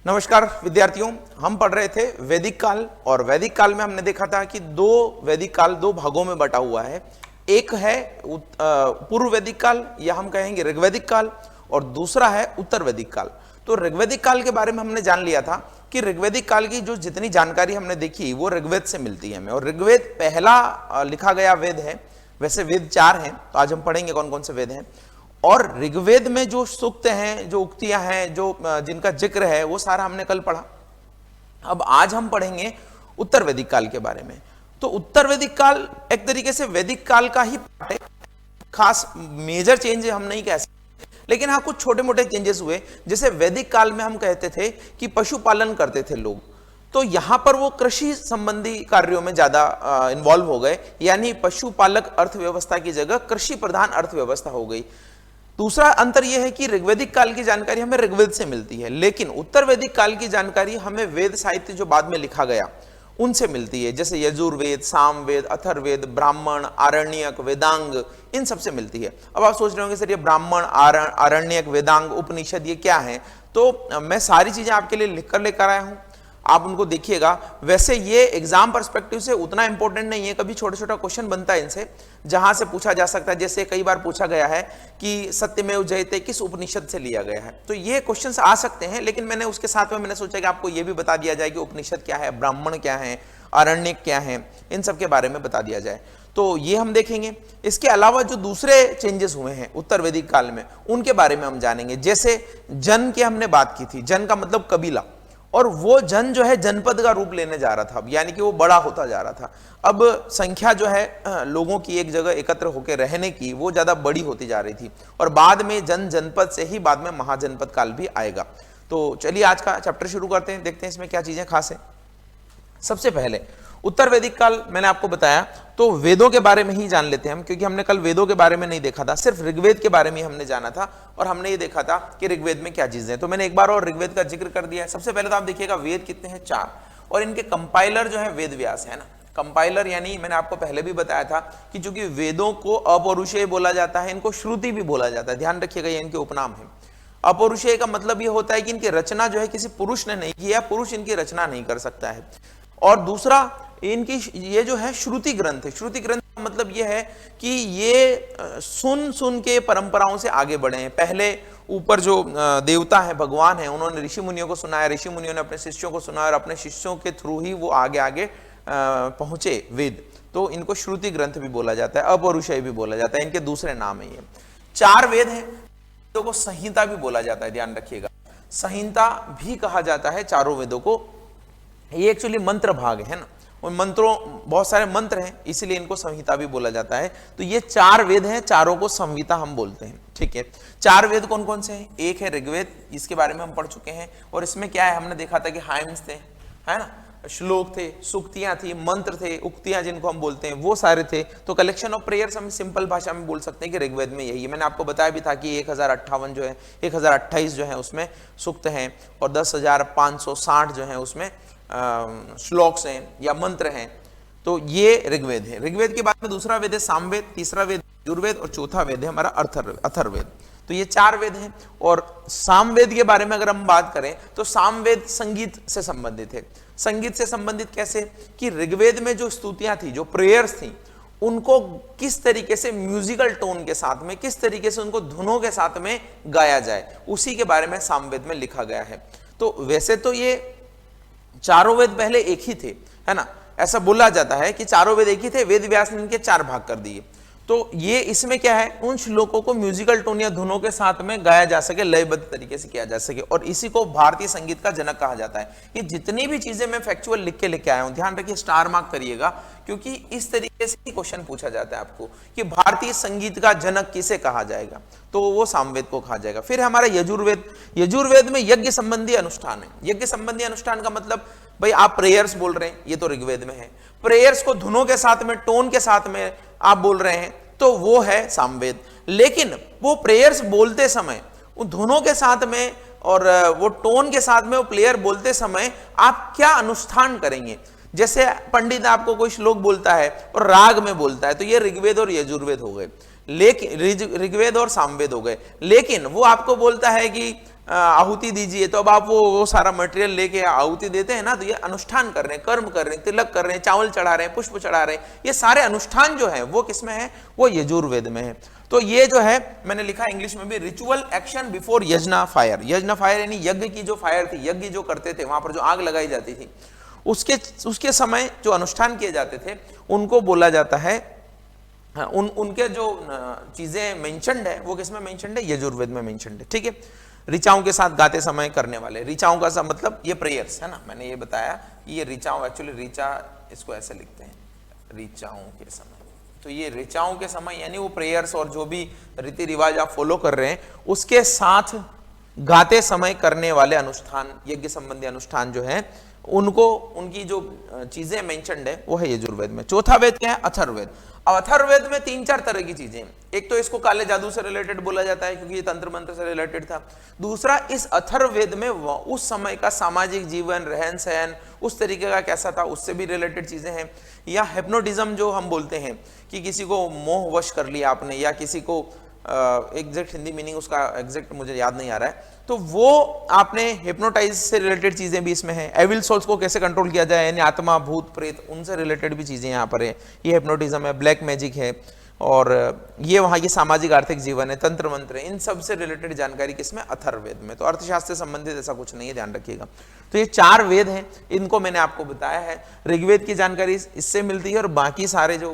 नमस्कार विद्यार्थियों, हम पढ़ रहे थे वैदिक काल और वैदिक काल में हमने देखा था कि वैदिक काल दो भागों में बटा हुआ है। एक है पूर्व वैदिक काल या हम कहेंगे ऋग्वैदिक काल और दूसरा है उत्तर वैदिक काल। तो ऋग्वैदिक काल के बारे में हमने जान लिया था कि ऋग्वैदिक काल की जो जितनी जानकारी हमने देखी वो ऋग्वेद से मिलती है हमें, और ऋग्वेद पहला लिखा गया वेद है। वैसे वेद 4 हैं, तो आज हम पढ़ेंगे कौन कौन से वेद हैं। और ऋग्वेद में जो सूक्त हैं, जो उक्तियां हैं, जो जिनका जिक्र है, वो सारा हमने कल पढ़ा। अब आज हम पढ़ेंगे उत्तर वैदिक काल के बारे में। तो उत्तर वैदिक काल एक तरीके से वैदिक काल का ही पार्ट है। खास मेजर चेंज हम नहीं कह सकते, लेकिन हाँ कुछ छोटे मोटे चेंजेस हुए। जैसे वैदिक काल में हम कहते थे कि पशुपालन करते थे लोग, तो यहां पर वो कृषि संबंधी कार्यों में ज्यादा इन्वॉल्व हो गए, यानी पशुपालक अर्थव्यवस्था की जगह कृषि प्रधान अर्थव्यवस्था हो गई। दूसरा अंतर यह है कि ऋग्वैदिक काल की जानकारी हमें ऋग्वेद से मिलती है, लेकिन उत्तर वैदिक काल की जानकारी हमें वेद साहित्य जो बाद में लिखा गया उनसे मिलती है। जैसे यजुर्वेद, सामवेद, अथर्ववेद, ब्राह्मण, आरण्यक, वेदांग, इन सबसे मिलती है। अब आप सोच रहे होंगे सर ये ब्राह्मण, आरण्यक, वेदांग, उपनिषद ये क्या है? तो मैं सारी चीजें आपके लिए लिख कर लेकर आया हूं, आप उनको देखिएगा। वैसे ये एग्जाम पर्सपेक्टिव से उतना इंपॉर्टेंट नहीं है, कभी छोटा छोटा क्वेश्चन बनता है इनसे जहां से पूछा जा सकता है। जैसे कई बार पूछा गया है कि सत्यमेव जयते किस उपनिषद से लिया गया है, तो ये क्वेश्चंस आ सकते हैं। लेकिन मैंने उसके साथ में मैंने सोचा कि आपको ये भी बता दिया जाए कि उपनिषद क्या है, ब्राह्मण क्या है, आरण्यक क्या है, इन सब के बारे में बता दिया जाए। तो ये हम देखेंगे। इसके अलावा जो दूसरे चेंजेस हुए हैं उत्तर वैदिक काल में, उनके बारे में हम जानेंगे। जैसे जन की हमने बात की थी, जन का मतलब कबीला, और वो जन जो है जनपद का रूप लेने जा रहा था, यानी कि वो बड़ा होता जा रहा था। अब संख्या जो है लोगों की एक जगह एकत्र होकर रहने की, वो ज्यादा बड़ी होती जा रही थी, और बाद में जनपद से ही बाद में महाजनपद काल भी आएगा। तो चलिए आज का चैप्टर शुरू करते हैं, देखते हैं इसमें क्या चीजें खास है। सबसे पहले उत्तर वैदिक काल मैंने आपको बताया, तो वेदों के बारे में ही जान लेते हैं हम, क्योंकि हमने कल वेदों के बारे में नहीं देखा था, सिर्फ ऋग्वेद के बारे में हमने जाना था। और हमने ये देखा था कि ऋग्वेद में क्या चीजें हैं, तो मैंने एक बार और ऋग्वेद का जिक्र कर दिया है। सबसे पहले तो आप देखिएगा वेद कितने हैं, 4, और इनके कंपाइलर जो है वेद व्यास है ना। कंपाइलर यानी मैंने आपको पहले भी बताया था कि चूंकि वेदों को अपौरुषेय बोला जाता है, इनको श्रुति भी बोला जाता है, ध्यान रखिएगा ये इनके उपनाम है। अपौरुषेय का मतलब ये होता है कि इनकी रचना जो है किसी पुरुष ने नहीं की है, पुरुष इनकी रचना नहीं कर सकता है। और दूसरा इनकी ये जो है श्रुति ग्रंथ है। श्रुति ग्रंथ का मतलब ये है कि ये सुन सुन के परंपराओं से आगे बढ़े हैं। पहले ऊपर जो देवता है, भगवान है, उन्होंने ऋषि मुनियों को सुनाया, ऋषि मुनियों ने अपने शिष्यों को सुनाया, और अपने शिष्यों के थ्रू ही वो आगे आगे पहुंचे वेद। तो इनको श्रुति ग्रंथ भी बोला जाता है, अपौरुषेय भी बोला जाता है, इनके दूसरे नाम है ये। 4 वेद हैं, वेदों को संहिता भी बोला जाता है, ध्यान रखिएगा, संहिता भी कहा जाता है चारों वेदों को। ये एक्चुअली मंत्र भाग है ना, उन मंत्रों, बहुत सारे मंत्र हैं, इसीलिए इनको संहिता भी बोला जाता है। तो ये 4 वेद हैं, चारों को संहिता हम बोलते हैं, ठीक है। 4 वेद कौन कौन से हैं? एक है ऋग्वेद, इसके बारे में हम पढ़ चुके हैं, और इसमें क्या है, हमने देखा था कि हाइम्स थे, है ना, श्लोक थे, सूक्तियां थी, मंत्र थे, उक्तियां जिनको हम बोलते हैं, वो सारे थे। तो कलेक्शन ऑफ प्रेयर्स हम सिंपल भाषा में बोल सकते हैं कि ऋग्वेद में यही है। मैंने आपको बताया भी था कि 1058 जो है, 1028 जो है उसमें सूक्त हैं, और 10,560 जो है उसमें श्लोक्स हैं या मंत्र हैं। तो ये ऋग्वेद है। ऋग्वेद के बाद में दूसरा वेद है सामवेद, तीसरा वेद यजुर्वेद, और चौथा वेद है हमारा अथर्ववेद। तो ये 4 वेद हैं। और सामवेद के बारे में अगर हम बात करें तो सामवेद संगीत से संबंधित है। संगीत से संबंधित कैसे कि ऋग्वेद में जो स्तुतियां थी, जो प्रेयर्स थी, उनको किस तरीके से म्यूजिकल टोन के साथ में, किस तरीके से उनको धुनों के साथ में गाया जाए, उसी के बारे में सामवेद में लिखा गया है। तो वैसे तो ये चारों वेद पहले एक ही थे, है ना, ऐसा बोला जाता है कि चारों वेद एक ही थे, वेद व्यास ने इनके 4 भाग कर दिए। तो ये इसमें क्या है, उन श्लोकों को म्यूजिकल टोन या धुनों के साथ में गाया जा सके, लयबद्ध तरीके से किया जा सके, और इसी को भारतीय संगीत का जनक कहा जाता है। ये जितनी भी चीजें मैं फैक्चुअल लिख के लेके आया हूं, ध्यान रखिए, स्टार मार्क करिएगा, क्योंकि इस तरीके से ही क्वेश्चन पूछा जाता है आपको कि भारतीय संगीत का जनक किसे कहा जाएगा, तो वो सामवेद को कहा जाएगा। फिर हमारा यजुर्वेद। यजुर्वेद में यज्ञ संबंधी अनुष्ठान है। यज्ञ संबंधी अनुष्ठान का मतलब, भाई आप प्रेयर्स बोल रहे हैं, ये तो ऋग्वेद में है, प्रेयर्स को धुनों के साथ में, टोन के साथ में आप बोल रहे हैं, तो वो है सामवेद। लेकिन वो प्रेयर्स बोलते समय, उन धुनों के साथ में और वो टोन के साथ में, वो प्लेयर बोलते समय आप क्या अनुष्ठान करेंगे, जैसे पंडित आपको कोई श्लोक बोलता है और राग में बोलता है, तो ये ऋग्वेद और यजुर्वेद हो गए, लेकिन ऋग्वेद और सामवेद हो गए। लेकिन वो आपको बोलता है कि आहुति दीजिए, तो अब आप वो सारा मटेरियल लेके आहुति देते हैं ना, तो ये अनुष्ठान कर रहे हैं, कर्म कर रहे हैं, तिलक कर रहे हैं, चावल चढ़ा रहे हैं, पुष्प चढ़ा रहे हैं, ये सारे अनुष्ठान जो है वो किसमें है, वो यजुर्वेद में है। तो ये जो है मैंने लिखा इंग्लिश में भी, रिचुअल एक्शन बिफोर यज्ञ फायर। यज्ञ फायर यानी यज्ञ की जो फायर थी, यज्ञ जो करते थे, वहां पर जो आग लगाई जाती थी, उसके समय जो अनुष्ठान किए जाते थे उनको बोला जाता है, उनके जो चीजें मेंशन्ड है वो किसमें मेंशन्ड है, यजुर्वेद में मेंशन्ड है। ठीक है, ऋचाओं के साथ गाते समय करने वाले, ऋचाओं का मतलब ये प्रेयर्स है ना, मैंने ये बताया ये ऋचाओं, एक्चुअली ऋचा इसको ऐसे लिखते हैं ऋचाओं के समय, तो ये ऋचाओं के समय यानी वो प्रेयर्स और जो भी रीति रिवाज आप फॉलो कर रहे हैं उसके साथ गाते समय करने वाले अनुष्ठान, यज्ञ संबंधी अनुष्ठान जो है उनको, उनकी जो चीजें मेंशन्ड है वो है यजुर्वेद में। चौथा वेद क्या है, अथर्ववेद। अब अथर्ववेद में 3-4 तरह की चीजें, एक तो इसको काले जादू से रिलेटेड बोला जाता है क्योंकि ये तंत्र मंत्र से रिलेटेड था। दूसरा, इस अथर्ववेद में उस समय का सामाजिक जीवन, रहन सहन उस तरीके का कैसा था उससे भी रिलेटेड चीजें हैं। या हिप्नोटिज्म जो हम बोलते हैं कि किसी को मोह वश कर लिया आपने, या किसी को एग्जैक्ट हिंदी मीनिंग उसका एग्जैक्ट मुझे याद नहीं आ रहा है, तो वो आपने हिप्नोटाइज से रिलेटेड चीजें भी इसमें हैं। एविल सोल्स को कैसे कंट्रोल किया जाए, यानी आत्मा, भूत, प्रेत, उनसे रिलेटेड भी चीजें यहाँ पर है। ये हिप्नोटिज्म है, ब्लैक मैजिक है, और ये वहाँ की सामाजिक आर्थिक जीवन है, तंत्र मंत्र है, इन सब से रिलेटेड जानकारी किसमें, अथर्ववेद में। तो अर्थशास्त्र से संबंधित ऐसा कुछ नहीं है, ध्यान रखिएगा। तो ये 4 वेद हैं, इनको मैंने आपको बताया है। ऋग्वेद की जानकारी इससे मिलती है और बाकी सारे जो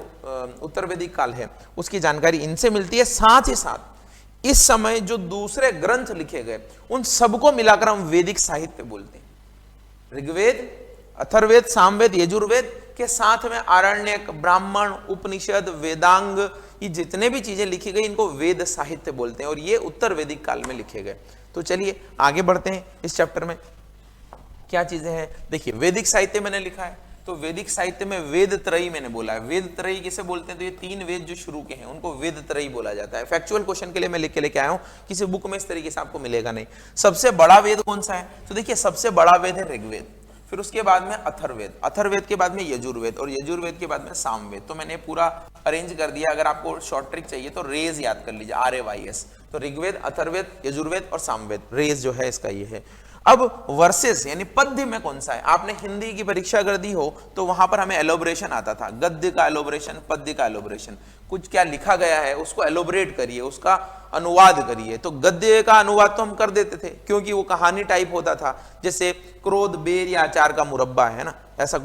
उत्तर वैदिक काल है उसकी जानकारी इनसे मिलती है। साथ ही साथ इस समय जो दूसरे ग्रंथ लिखे गए उन सबको मिलाकर हम वैदिक साहित्य बोलते हैं। ऋग्वेद, अथर्ववेद, सामवेद, यजुर्वेद के साथ में आरण्यक, ब्राह्मण, उपनिषद, वेदांग, ये जितने भी चीजें लिखी गई इनको वेद साहित्य बोलते हैं, और ये उत्तर वैदिक काल में लिखे गए। तो चलिए आगे बढ़ते हैं इस चैप्टर में क्या चीजें हैं। देखिए, वैदिक साहित्य मैंने लिखा है, तो वैदिक साहित्य में वेद त्रयी मैंने बोला है। वेद त्रयी किसे बोलते हैं, तो ये 3 वेद जो शुरू के हैं उनको वेद त्रयी बोला जाता है। फैक्चुअल क्वेश्चन के लिए मैं लिख के लेके आया हूं, किसी बुक में इस तरीके से आपको मिलेगा नहीं। सबसे बड़ा वेद कौन सा है, तो देखिए सबसे बड़ा वेद है ऋग्वेद, फिर उसके बाद में अथर्ववेद, अथर्ववेद के बाद में यजुर्वेद, और यजुर्वेद के बाद में सामवेद। तो मैंने पूरा अरेंज कर दिया। अगर आपको शॉर्ट ट्रिक चाहिए तो रेज याद कर लीजिए, RAYS। तो ऋग्वेद, अथर्ववेद, यजुर्वेद और सामवेद, रेज जो है इसका ये है। अब वर्सेस यानी पद्य में कौन सा है, आपने हिंदी की परीक्षा अगर दी हो तो वहां पर हमें एलोबरेशन आता था, गद्य का एलोबरेशन, पद्य का एलोबरेशन। कुछ क्या लिखा गया है उसको एलोबरेट करिए, उसका अनुवाद करिए। तो गद्य का अनुवाद तो हम कर देते थे क्योंकि वो कहानी टाइप होता था, जैसे क्रोध, बेर या अचार का मुरब्बा है ना, ऐसा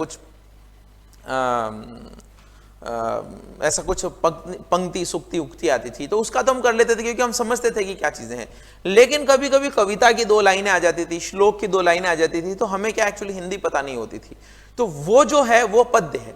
कुछ पंक्ति, सुक्ति, उक्ति आती थी, तो उसका तो हम कर लेते थे क्योंकि हम समझते थे कि क्या चीजें हैं। लेकिन कभी कभी कविता की 2 लाइनें आ जाती थी, श्लोक की 2 लाइनें आ जाती थी, तो हमें क्या एक्चुअली हिंदी पता नहीं होती थी, तो वो जो है वो पद्य है।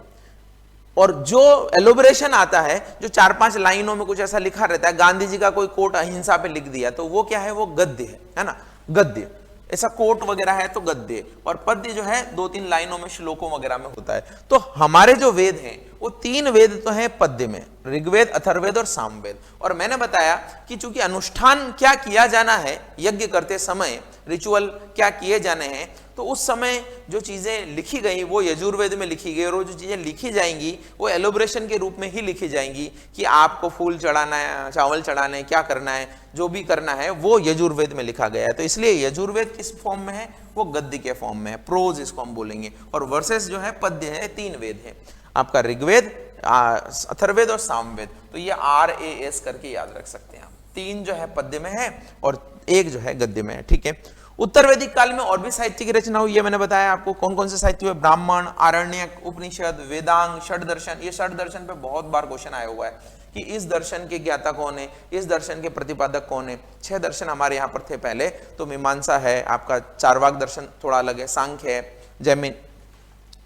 और जो एलोबरेशन आता है, जो 4-5 लाइनों में कुछ ऐसा लिखा रहता है, गांधी जी का कोई कोट अहिंसा पे लिख दिया, तो वो क्या है, वो गद्य है ना, गद्य। ऐसा कोट वगैरह है तो गद्य, और पद्य जो है 2-3 लाइनों में, श्लोकों वगैरह में होता है। तो हमारे जो वेद हैं वो 3 वेद तो हैं पद्य में, ऋग्वेद, अथर्ववेद और सामवेद। और मैंने बताया कि चूंकि अनुष्ठान क्या किया जाना है यज्ञ करते समय, रिचुअल क्या किए जाने हैं, तो उस समय जो चीजें लिखी गई वो यजुर्वेद में लिखी गई, और वो जो चीजें लिखी जाएंगी वो एलोब्रेशन के रूप में ही लिखी जाएंगी कि आपको फूल चढ़ाना है, चावल चढ़ाना है, क्या करना है, जो भी करना है वो यजुर्वेद में लिखा गया है। तो इसलिए यजुर्वेद किस फॉर्म में है, वो गद्य के फॉर्म में है, प्रोज इसको हम बोलेंगे। और वर्सेस जो है पद्य है, 3 वेद है आपका, ऋग्वेद, अथर्ववेद और सामवेद। तो ये RAS करके याद रख सकते हैं आप। 3 जो है पद्य में है और 1 जो है गद्य में है। ठीक है, उत्तर वैदिक काल में और भी साहित्य की रचना हुई है, मैंने बताया आपको कौन कौन से साहित्य हुए, ब्राह्मण, आरण्यक, उपनिषद, वेदांग, षड दर्शन। ये षड दर्शन पे बहुत बार क्वेश्चन आया हुआ है कि इस दर्शन के ज्ञाता कौन है, इस दर्शन के प्रतिपादक कौन है। 6 दर्शन हमारे यहाँ पर थे पहले, तो मीमांसा है आपका, चारवाक दर्शन थोड़ा अलग है, सांख्य है, जैमिन,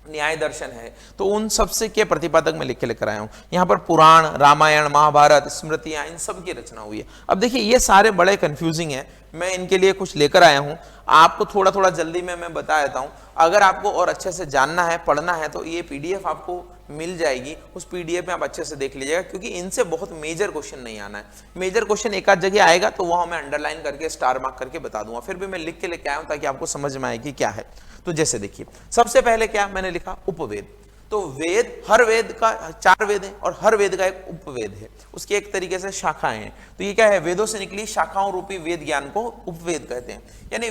न्याय दर्शन है। तो उन सबसे के प्रतिपादक मैं लिख के लेकर आया हूं। यहाँ पर पुराण, रामायण, महाभारत, स्मृतियां, इन सब की रचना हुई है। अब देखिए ये सारे बड़े कंफ्यूजिंग हैं, मैं इनके लिए कुछ लेकर आया हूं, आपको थोड़ा थोड़ा जल्दी में मैं बता देता हूं। अगर आपको और अच्छे से जानना है, पढ़ना है, तो ये PDF आपको मिल जाएगी, उस PDF में आप अच्छे से देख लीजिएगा, क्योंकि इनसे बहुत मेजर क्वेश्चन नहीं आना है। मेजर क्वेश्चन एक आध जगह आएगा तो वहां मैं अंडरलाइन करके स्टार मार्क करके बता दूंगा, फिर भी मैं लिख के लेके आया हूं ताकि आपको समझ में आए कि क्या है। तो जैसे देखिए, सबसे पहले क्या मैंने लिखा, उपवेद। तो वेद, हर वेद का 4 वेद है और हर वेद का एक उपवेद है, उसकी एक तरीके से शाखाएं हैं। तो ये क्या है, वेदों से निकली शाखाओं रूपी वेद ज्ञान को उपवेद कहते हैं। यानी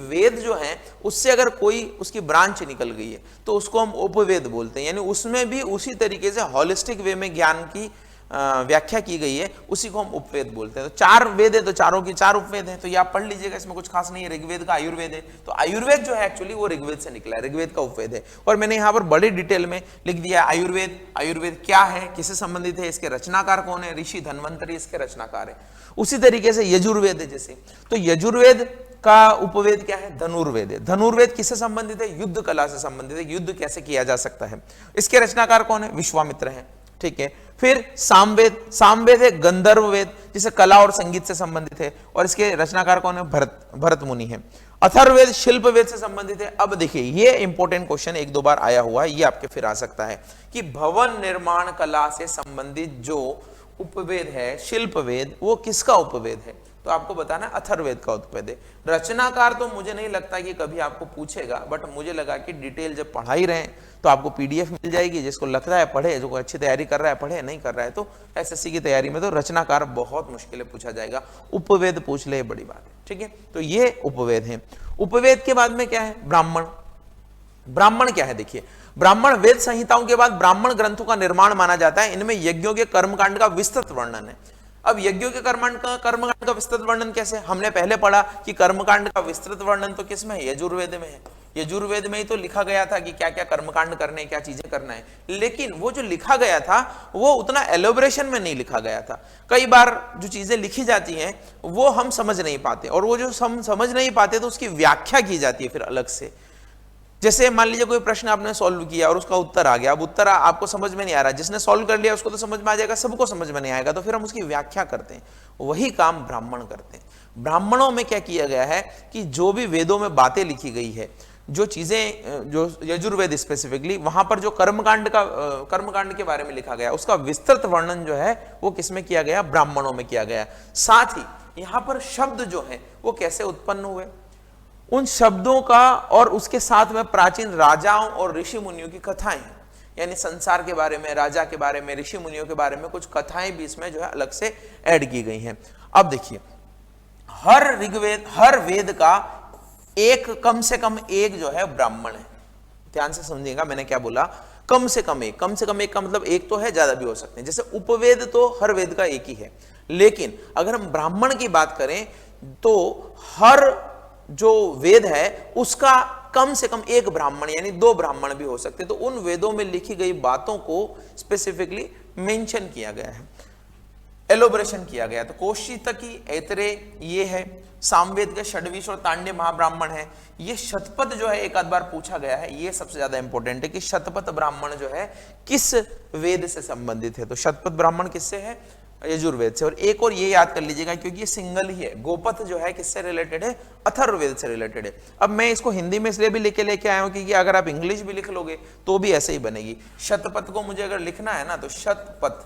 वेद जो है उससे अगर कोई उसकी ब्रांच निकल गई है तो उसको हम उपवेद बोलते हैं। यानी उसमें भी उसी तरीके से होलिस्टिक वे में ज्ञान की व्याख्या की गई है, उसी को हम उपवेद बोलते हैं। तो 4 वेद है तो चारों की 4 उपवेद हैं। तो ये आप पढ़ लीजिएगा, इसमें कुछ खास नहीं है। ऋग्वेद का आयुर्वेद है, तो आयुर्वेद जो है एक्चुअली वो ऋग्वेद से निकला है, ऋग्वेद का उपवेद है। और मैंने यहाँ पर बड़ी डिटेल में लिख दिया आयुर्वेद। आयुर्वेद क्या है, किससे संबंधित है, इसके रचनाकार कौन है, ऋषि धन्वंतरि इसके रचनाकार है। उसी तरीके से यजुर्वेद है जैसे, तो यजुर्वेद का उपवेद क्या है, धनुर्वेद है। धनुर्वेद किससे संबंधित है, युद्ध कला से संबंधित है, युद्ध कैसे किया जा सकता है। इसके रचनाकार कौन है, विश्वामित्र है, ठीक है। फिर सामवेद, सामवेद है गंधर्व वेद, जिसे कला और संगीत से संबंधित है, और इसके रचनाकार कौन है, भरत मुनि है। अथर्ववेद शिल्प वेद से संबंधित है। अब देखिए ये इंपॉर्टेंट क्वेश्चन 1-2 बार आया हुआ है, ये आपके फिर आ सकता है कि भवन निर्माण कला से संबंधित जो उपवेद है, शिल्प वेद, वो किसका उपवेद है, तो आपको बताना अथर्ववेद का उपवेद है। रचनाकार तो मुझे नहीं लगता कि कभी आपको पूछेगा, बट मुझे लगा कि डिटेल जब पढ़ा ही रहे तो आपको पीडीएफ मिल जाएगी, जिसको लगता है पढ़े, जो अच्छी तैयारी कर रहा है पढ़े, नहीं कर रहा है तो एसएससी की तैयारी में तो रचनाकार बहुत मुश्किल पूछा जाएगा, उपवेद पूछ ले, बड़ी बात है, ठीक है। तो ये उपवेद है। उपवेद के बाद में क्या है, ब्राह्मण। ब्राह्मण क्या है, देखिए ब्राह्मण वेद संहिताओं के बाद ब्राह्मण ग्रंथों का निर्माण माना जाता है। इनमें यज्ञों के कर्मकांड का विस्तृत वर्णन है। अब यज्ञों के कर्मकांड का विस्तृत वर्णन कैसे, हमने पहले पढ़ा कि कर्मकांड का विस्तृत वर्णन तो किसमें है, यजुर्वेद में है। यजुर्वेद में ही तो लिखा गया था कि क्या क्या कर्मकांड करने, क्या चीजें करना है, लेकिन वो जो लिखा गया था वो उतना एलोबरेशन में नहीं लिखा गया था। कई बार जो चीजें लिखी जाती हैं वो हम समझ नहीं पाते, और वो जो हम समझ नहीं पाते तो उसकी व्याख्या की जाती है फिर अलग से। जैसे मान लीजिए कोई प्रश्न आपने सॉल्व किया और उसका उत्तर आ गया, अब उत्तर आपको समझ में नहीं आ रहा, जिसने सॉल्व कर लिया उसको तो समझ में आ जाएगा, सबको समझ में नहीं आएगा, तो फिर हम उसकी व्याख्या करते हैं। वही काम ब्राह्मण करते हैं। ब्राह्मणों में क्या किया गया है कि जो भी वेदों में बातें लिखी गई है, जो चीजें, जो यजुर्वेद स्पेसिफिकली, वहां पर जो कर्मकांड के बारे में लिखा गया, उसका विस्तृत वर्णन जो है वो किसमें किया गया, ब्राह्मणों में किया गया। साथ ही यहां पर शब्द जो है वो कैसे उत्पन्न हुए, उन शब्दों का, और उसके साथ में प्राचीन राजाओं और ऋषि मुनियों की कथाएं हैं। यानी संसार के बारे में, राजा के बारे में, ऋषि मुनियों के बारे में कुछ कथाएं भी इसमें जो है अलग से ऐड की गई हैं। अब देखिए हर वेद का कम से कम एक जो है ब्राह्मण है। ध्यान से समझिएगा मैंने क्या बोला, कम से कम एक का मतलब एक तो है, ज्यादा भी हो सकते हैं। जैसे उपवेद तो हर वेद का एक ही है, लेकिन अगर हम ब्राह्मण की बात करें तो हर जो वेद है उसका कम से कम एक ब्राह्मण यानी 2 ब्राह्मण भी हो सकते हैं। तो उन वेदों में लिखी गई बातों को स्पेसिफिकली मेंशन किया गया है, एलोबरेशन किया गया। तो कौशितकी, ऐतरेय ये है, सामवेद के षड्विश और तांड्य महाब्राह्मण है। ये शतपथ जो है एक आध बार पूछा गया है, ये सबसे ज्यादा इंपॉर्टेंट है कि शतपथ ब्राह्मण जो है किस वेद से संबंधित है। तो शतपथ ब्राह्मण किससे है, यजुर्वेद से। और एक और ये याद कर लीजिएगा क्योंकि ये सिंगल ही है, गोपथ जो है किससे रिलेटेड है, अथर्ववेद से रिलेटेड है। अब मैं इसको हिंदी में इसलिए भी लेके आया हूं क्योंकि अगर आप इंग्लिश भी लिख लोगे तो भी ऐसे ही बनेगी। शतपथ को मुझे अगर लिखना है ना तो शतपथ,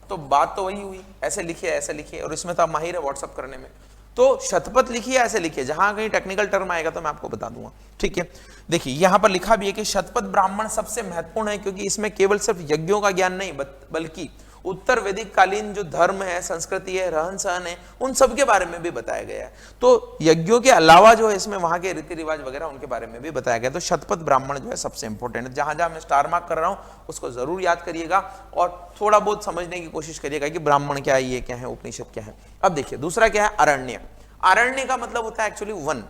तो बात तो वही हुई, ऐसे लिखिए ऐसे लिखिए, और इसमें तो आप माहिर है व्हाट्सअप करने में, तो शतपथ लिखिए ऐसे लिखिए, जहां कहीं टेक्निकल टर्म आएगा तो मैं आपको बता दूंगा, ठीक है। देखिए यहां पर लिखा भी है कि शतपथ ब्राह्मण सबसे महत्वपूर्ण है क्योंकि इसमें केवल सिर्फ यज्ञों का ज्ञान नहीं बल्कि उत्तर वैदिक कालीन जो धर्म है, संस्कृति है, रहन सहन है, उन सब के बारे में भी बताया गया है। तो यज्ञों के अलावा जो है इसमें वहां के रीति रिवाज वगैरह उनके बारे में भी बताया गया। तो शतपथ ब्राह्मण जो है सबसे इंपॉर्टेंट है। जहां जहां मैं स्टार मार्क कर रहा हूं उसको जरूर याद करिएगा और थोड़ा बहुत समझने की कोशिश करिएगा कि ब्राह्मण क्या है, ये क्या है, उपनिषद क्या है। अब देखिए दूसरा क्या है, अरण्य। अरण्य का मतलब होता है एक्चुअली वन।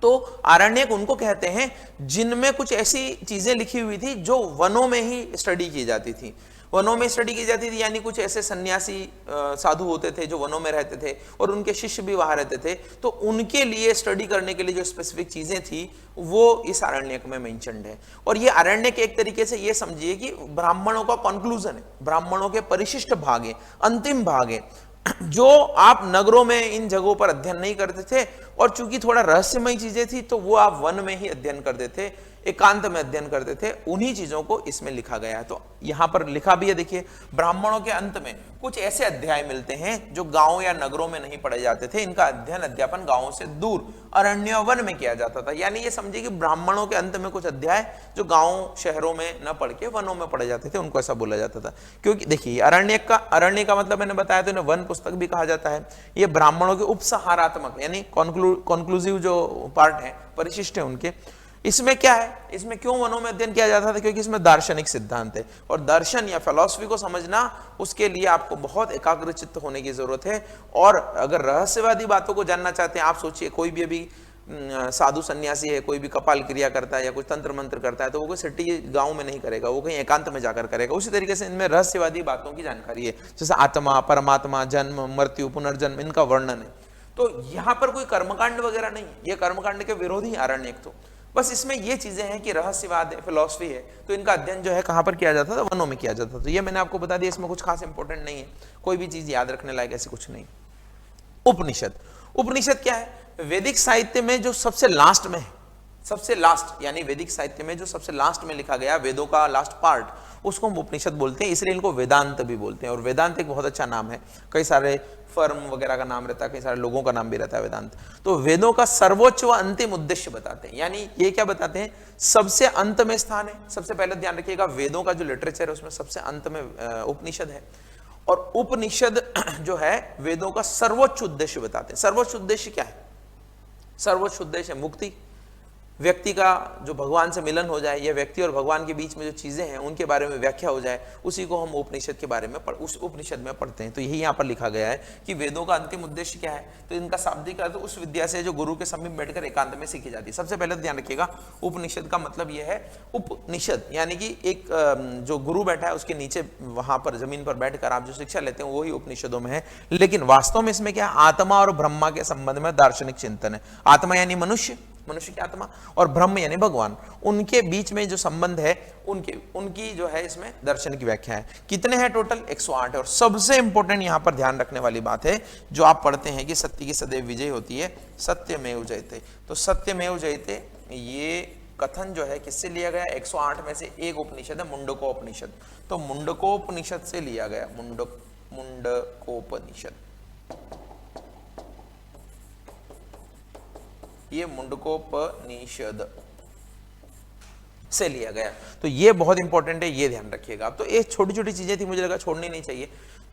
तो अरण्यक उनको कहते हैं जिनमें कुछ ऐसी चीजें लिखी हुई थी जो वनों में ही स्टडी की जाती थी। वनों में स्टडी की जाती थी यानी कुछ ऐसे सन्यासी साधु होते थे जो वनों में रहते थे और उनके शिष्य भी वहां रहते थे, तो उनके लिए स्टडी करने के लिए जो स्पेसिफिक चीजें थी वो इस अरण्यक में मेंशन्ड है। और ये अरण्यक एक तरीके से ये समझिए कि ब्राह्मणों का कंक्लूजन है, ब्राह्मणों के परिशिष्ट भाग है, अंतिम भाग है, जो आप नगरों में इन जगहों पर अध्ययन नहीं करते थे और चूंकि थोड़ा रहस्यमय चीजें थी तो वो आप वन में ही अध्ययन करते थे। एकांत में अध्ययन करते थे, उन्हीं चीजों को इसमें लिखा गया है। तो यहां पर लिखा भी है, देखिए ब्राह्मणों के अंत में कुछ ऐसे अध्याय मिलते हैं जो गांव या नगरों में नहीं पढ़े जाते थे, इनका अध्ययन अध्यापन गांवों से दूर अरण्य वन में किया जाता था। यानी ये समझिए कि ब्राह्मणों के अंत में कुछ अध्याय जो गांव शहरों में न पढ़ के वनों में पढ़े जाते थे, उनको ऐसा बोला जाता था। क्योंकि देखिए अरण्य का मतलब मैंने बताया तो इन्हें वन पुस्तक भी कहा जाता है। ये ब्राह्मणों के उपसंहारात्मक यानी कॉन्क्लूसिव जो पार्ट है, परिशिष्ट है उनके, इसमें क्या है, इसमें क्यों वनों में अध्ययन किया जाता था? क्योंकि इसमें दार्शनिक सिद्धांत है, और दर्शन या फिलॉसफी को समझना, उसके लिए आपको बहुत एकाग्रचित्त होने की जरूरत है। और अगर रहस्यवादी बातों को जानना चाहते हैं, आप सोचिए कोई भी अभी साधु सन्यासी है, कोई भी कपाल क्रिया करता है या कुछ तंत्र मंत्र करता है, तो वो कोई सिटी गांव में नहीं करेगा, वो कहीं एकांत में जाकर करेगा। उसी तरीके से इनमें रहस्यवादी बातों की जानकारी है, जैसे आत्मा, परमात्मा, जन्म, मृत्यु, पुनर्जन्म, इनका वर्णन है। तो यहां पर कोई कर्मकांड वगैरह नहीं, ये कर्मकांड के विरोधी आरण्यक, तो बस इसमें ये चीजें हैं कि रहस्यवाद है, फिलॉसफी है, तो इनका अध्ययन जो है कहां पर किया जाता था? वनों में किया जाता था। तो ये मैंने आपको बता दिया, इसमें कुछ खास इंपॉर्टेंट नहीं है, कोई भी चीज याद रखने लायक ऐसी कुछ नहीं। उपनिषद, उपनिषद क्या है? वैदिक साहित्य में जो सबसे लास्ट में है, सबसे लास्ट यानी वैदिक साहित्य में जो सबसे लास्ट में लिखा गया, वेदों का लास्ट पार्ट, उसको हम उपनिषद बोलते हैं। इसलिए इनको वेदांत भी बोलते हैं, और वेदांत एक बहुत अच्छा नाम है, कई सारे फर्म वगैरह का नाम रहता है, कई सारे लोगों का नाम भी रहता है वेदांत। तो वेदों का सर्वोच्च व अंतिम उद्देश्य बताते हैं, यानी ये क्या बताते हैं? सबसे अंत में स्थान है। सबसे पहले ध्यान रखिएगा, वेदों का जो लिटरेचर है उसमें सबसे अंत में उपनिषद है, और उपनिषद जो है वेदों का सर्वोच्च उद्देश्य बताते हैं। सर्वोच्च उद्देश्य क्या है? सर्वोच्च उद्देश्य मुक्ति, व्यक्ति का जो भगवान से मिलन हो जाए, या व्यक्ति और भगवान के बीच में जो चीजें हैं उनके बारे में व्याख्या हो जाए, उसी को हम उपनिषद के बारे में उस उपनिषद में पढ़ते हैं। तो यही यहाँ पर लिखा गया है कि वेदों का अंतिम उद्देश्य क्या है। तो इनका शाब्दिक अर्थ उस विद्या से जो गुरु के समीप बैठकर एकांत में सीखी जाती है। सबसे पहले ध्यान रखिएगा, उपनिषद का मतलब यह है, उपनिषद यानी कि एक जो गुरु बैठा है उसके नीचे वहां पर जमीन पर बैठकर आप जो शिक्षा लेते हैं वही उपनिषदों में है। लेकिन वास्तव में इसमें क्या, आत्मा और ब्रह्मा के संबंध में दार्शनिक चिंतन है। आत्मा यानी मनुष्य, मनुष्य की आत्मा, और ब्रह्म यानी भगवान, उनके बीच में जो संबंध है, उनकी जो है इसमें दर्शन की व्याख्या है। कितने हैं टोटल? 108 है। और सबसे इंपॉर्टेंट यहां पर ध्यान रखने वाली बात है, जो आप पढ़ते हैं कि सत्य की सदैव विजय होती है, सत्यमेव जयते। तो सत्यमेव जयते ये कथन जो है किससे लिया गया? 108 में से एक उपनिषद है, मुंडकोपनिषद। तो मुंडकोपनिषद से लिया गया, मुंडकोपनिषद, ये मुंडकोपनिषद से लिया गया। तो ये बहुत इंपॉर्टेंट है, ये ध्यान रखिएगा। अब तो ये छोटी छोटी चीजें थी, मुझे लगा छोड़नी नहीं चाहिए,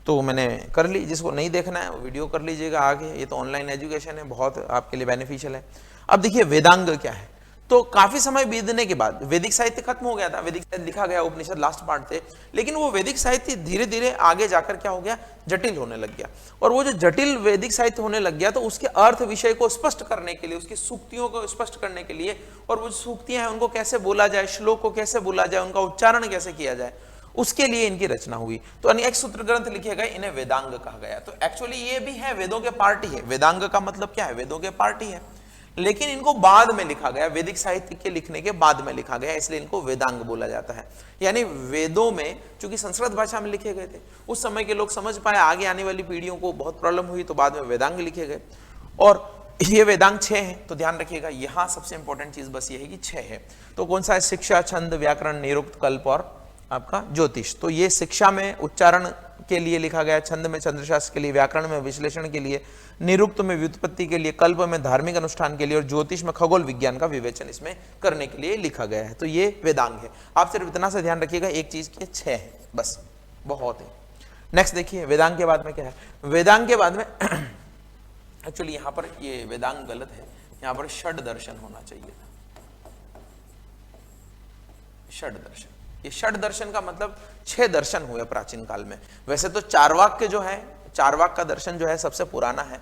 तो मैंने कर ली। जिसको नहीं देखना है वो वीडियो कर लीजिएगा आगे, ये तो ऑनलाइन एजुकेशन है, बहुत आपके लिए बेनिफिशियल है। अब देखिए वेदांग क्या है। तो काफी समय बीतने के बाद वैदिक साहित्य खत्म हो गया था, वैदिक साहित्य लिखा गया, उपनिषद लास्ट पार्ट थे, लेकिन वो वैदिक साहित्य धीरे धीरे आगे जाकर क्या हो गया? जटिल होने लग गया। और वो जो जटिल वैदिक साहित्य होने लग गया, तो उसके अर्थ विषय को स्पष्ट करने के लिए, उसकी सूक्तियों को स्पष्ट करने के लिए, और वो सूक्तियां हैं उनको कैसे बोला जाए, श्लोक को कैसे बोला जाए, उनका उच्चारण कैसे किया जाए, उसके लिए इनकी रचना हुई। तो अनेक सूत्र ग्रंथ लिखे गए, इन्हें वेदांग कहा गया। तो एक्चुअली ये भी है, वेदों के पार्ट ही है। वेदांग का मतलब क्या है? वेदों के पार्ट ही है, लेकिन इनको बाद में लिखा गया, वैदिक साहित्य के लिखने के बाद में लिखा गया, इसलिए इनको वेदांग बोला जाता है। यानी वेदों में चूंकि संस्कृत भाषा में लिखे गए थे, उस समय के लोग समझ पाए, आगे आने वाली पीढ़ियों को बहुत प्रॉब्लम हुई, तो बाद में वेदांग लिखे गए। और ये वेदांग 6 हैं। तो ध्यान रखिएगा, यहां सबसे इंपॉर्टेंट चीज बस ये है कि 6 है। तो कौन सा है? शिक्षा, छंद, व्याकरण, निरुक्त, कल्प और आपका ज्योतिष। तो ये शिक्षा में उच्चारण के लिए लिखा गया, छंद में छंदशास्त्र के लिए, व्याकरण में विश्लेषण के लिए, निरुक्त में व्युत्पत्ति के लिए, कल्प में धार्मिक अनुष्ठान के लिए, और ज्योतिष में खगोल विज्ञान का विवेचन इसमें करने के लिए लिखा गया है। तो ये वेदांग है। आप सिर्फ इतना सा ध्यान रखिएगा एक चीज की, 6 है बस, बहुत है। नेक्स्ट देखिए, वेदांग के बाद में क्या है? वेदांग के बाद में एक्चुअली यहां पर ये वेदांग गलत है, यहां पर षड दर्शन होना चाहिए था। षड दर्शन, ये षड दर्शन का मतलब 6 दर्शन हुए प्राचीन काल में। वैसे तो चारवाक के जो है, चारवाक का दर्शन जो है सबसे पुराना है।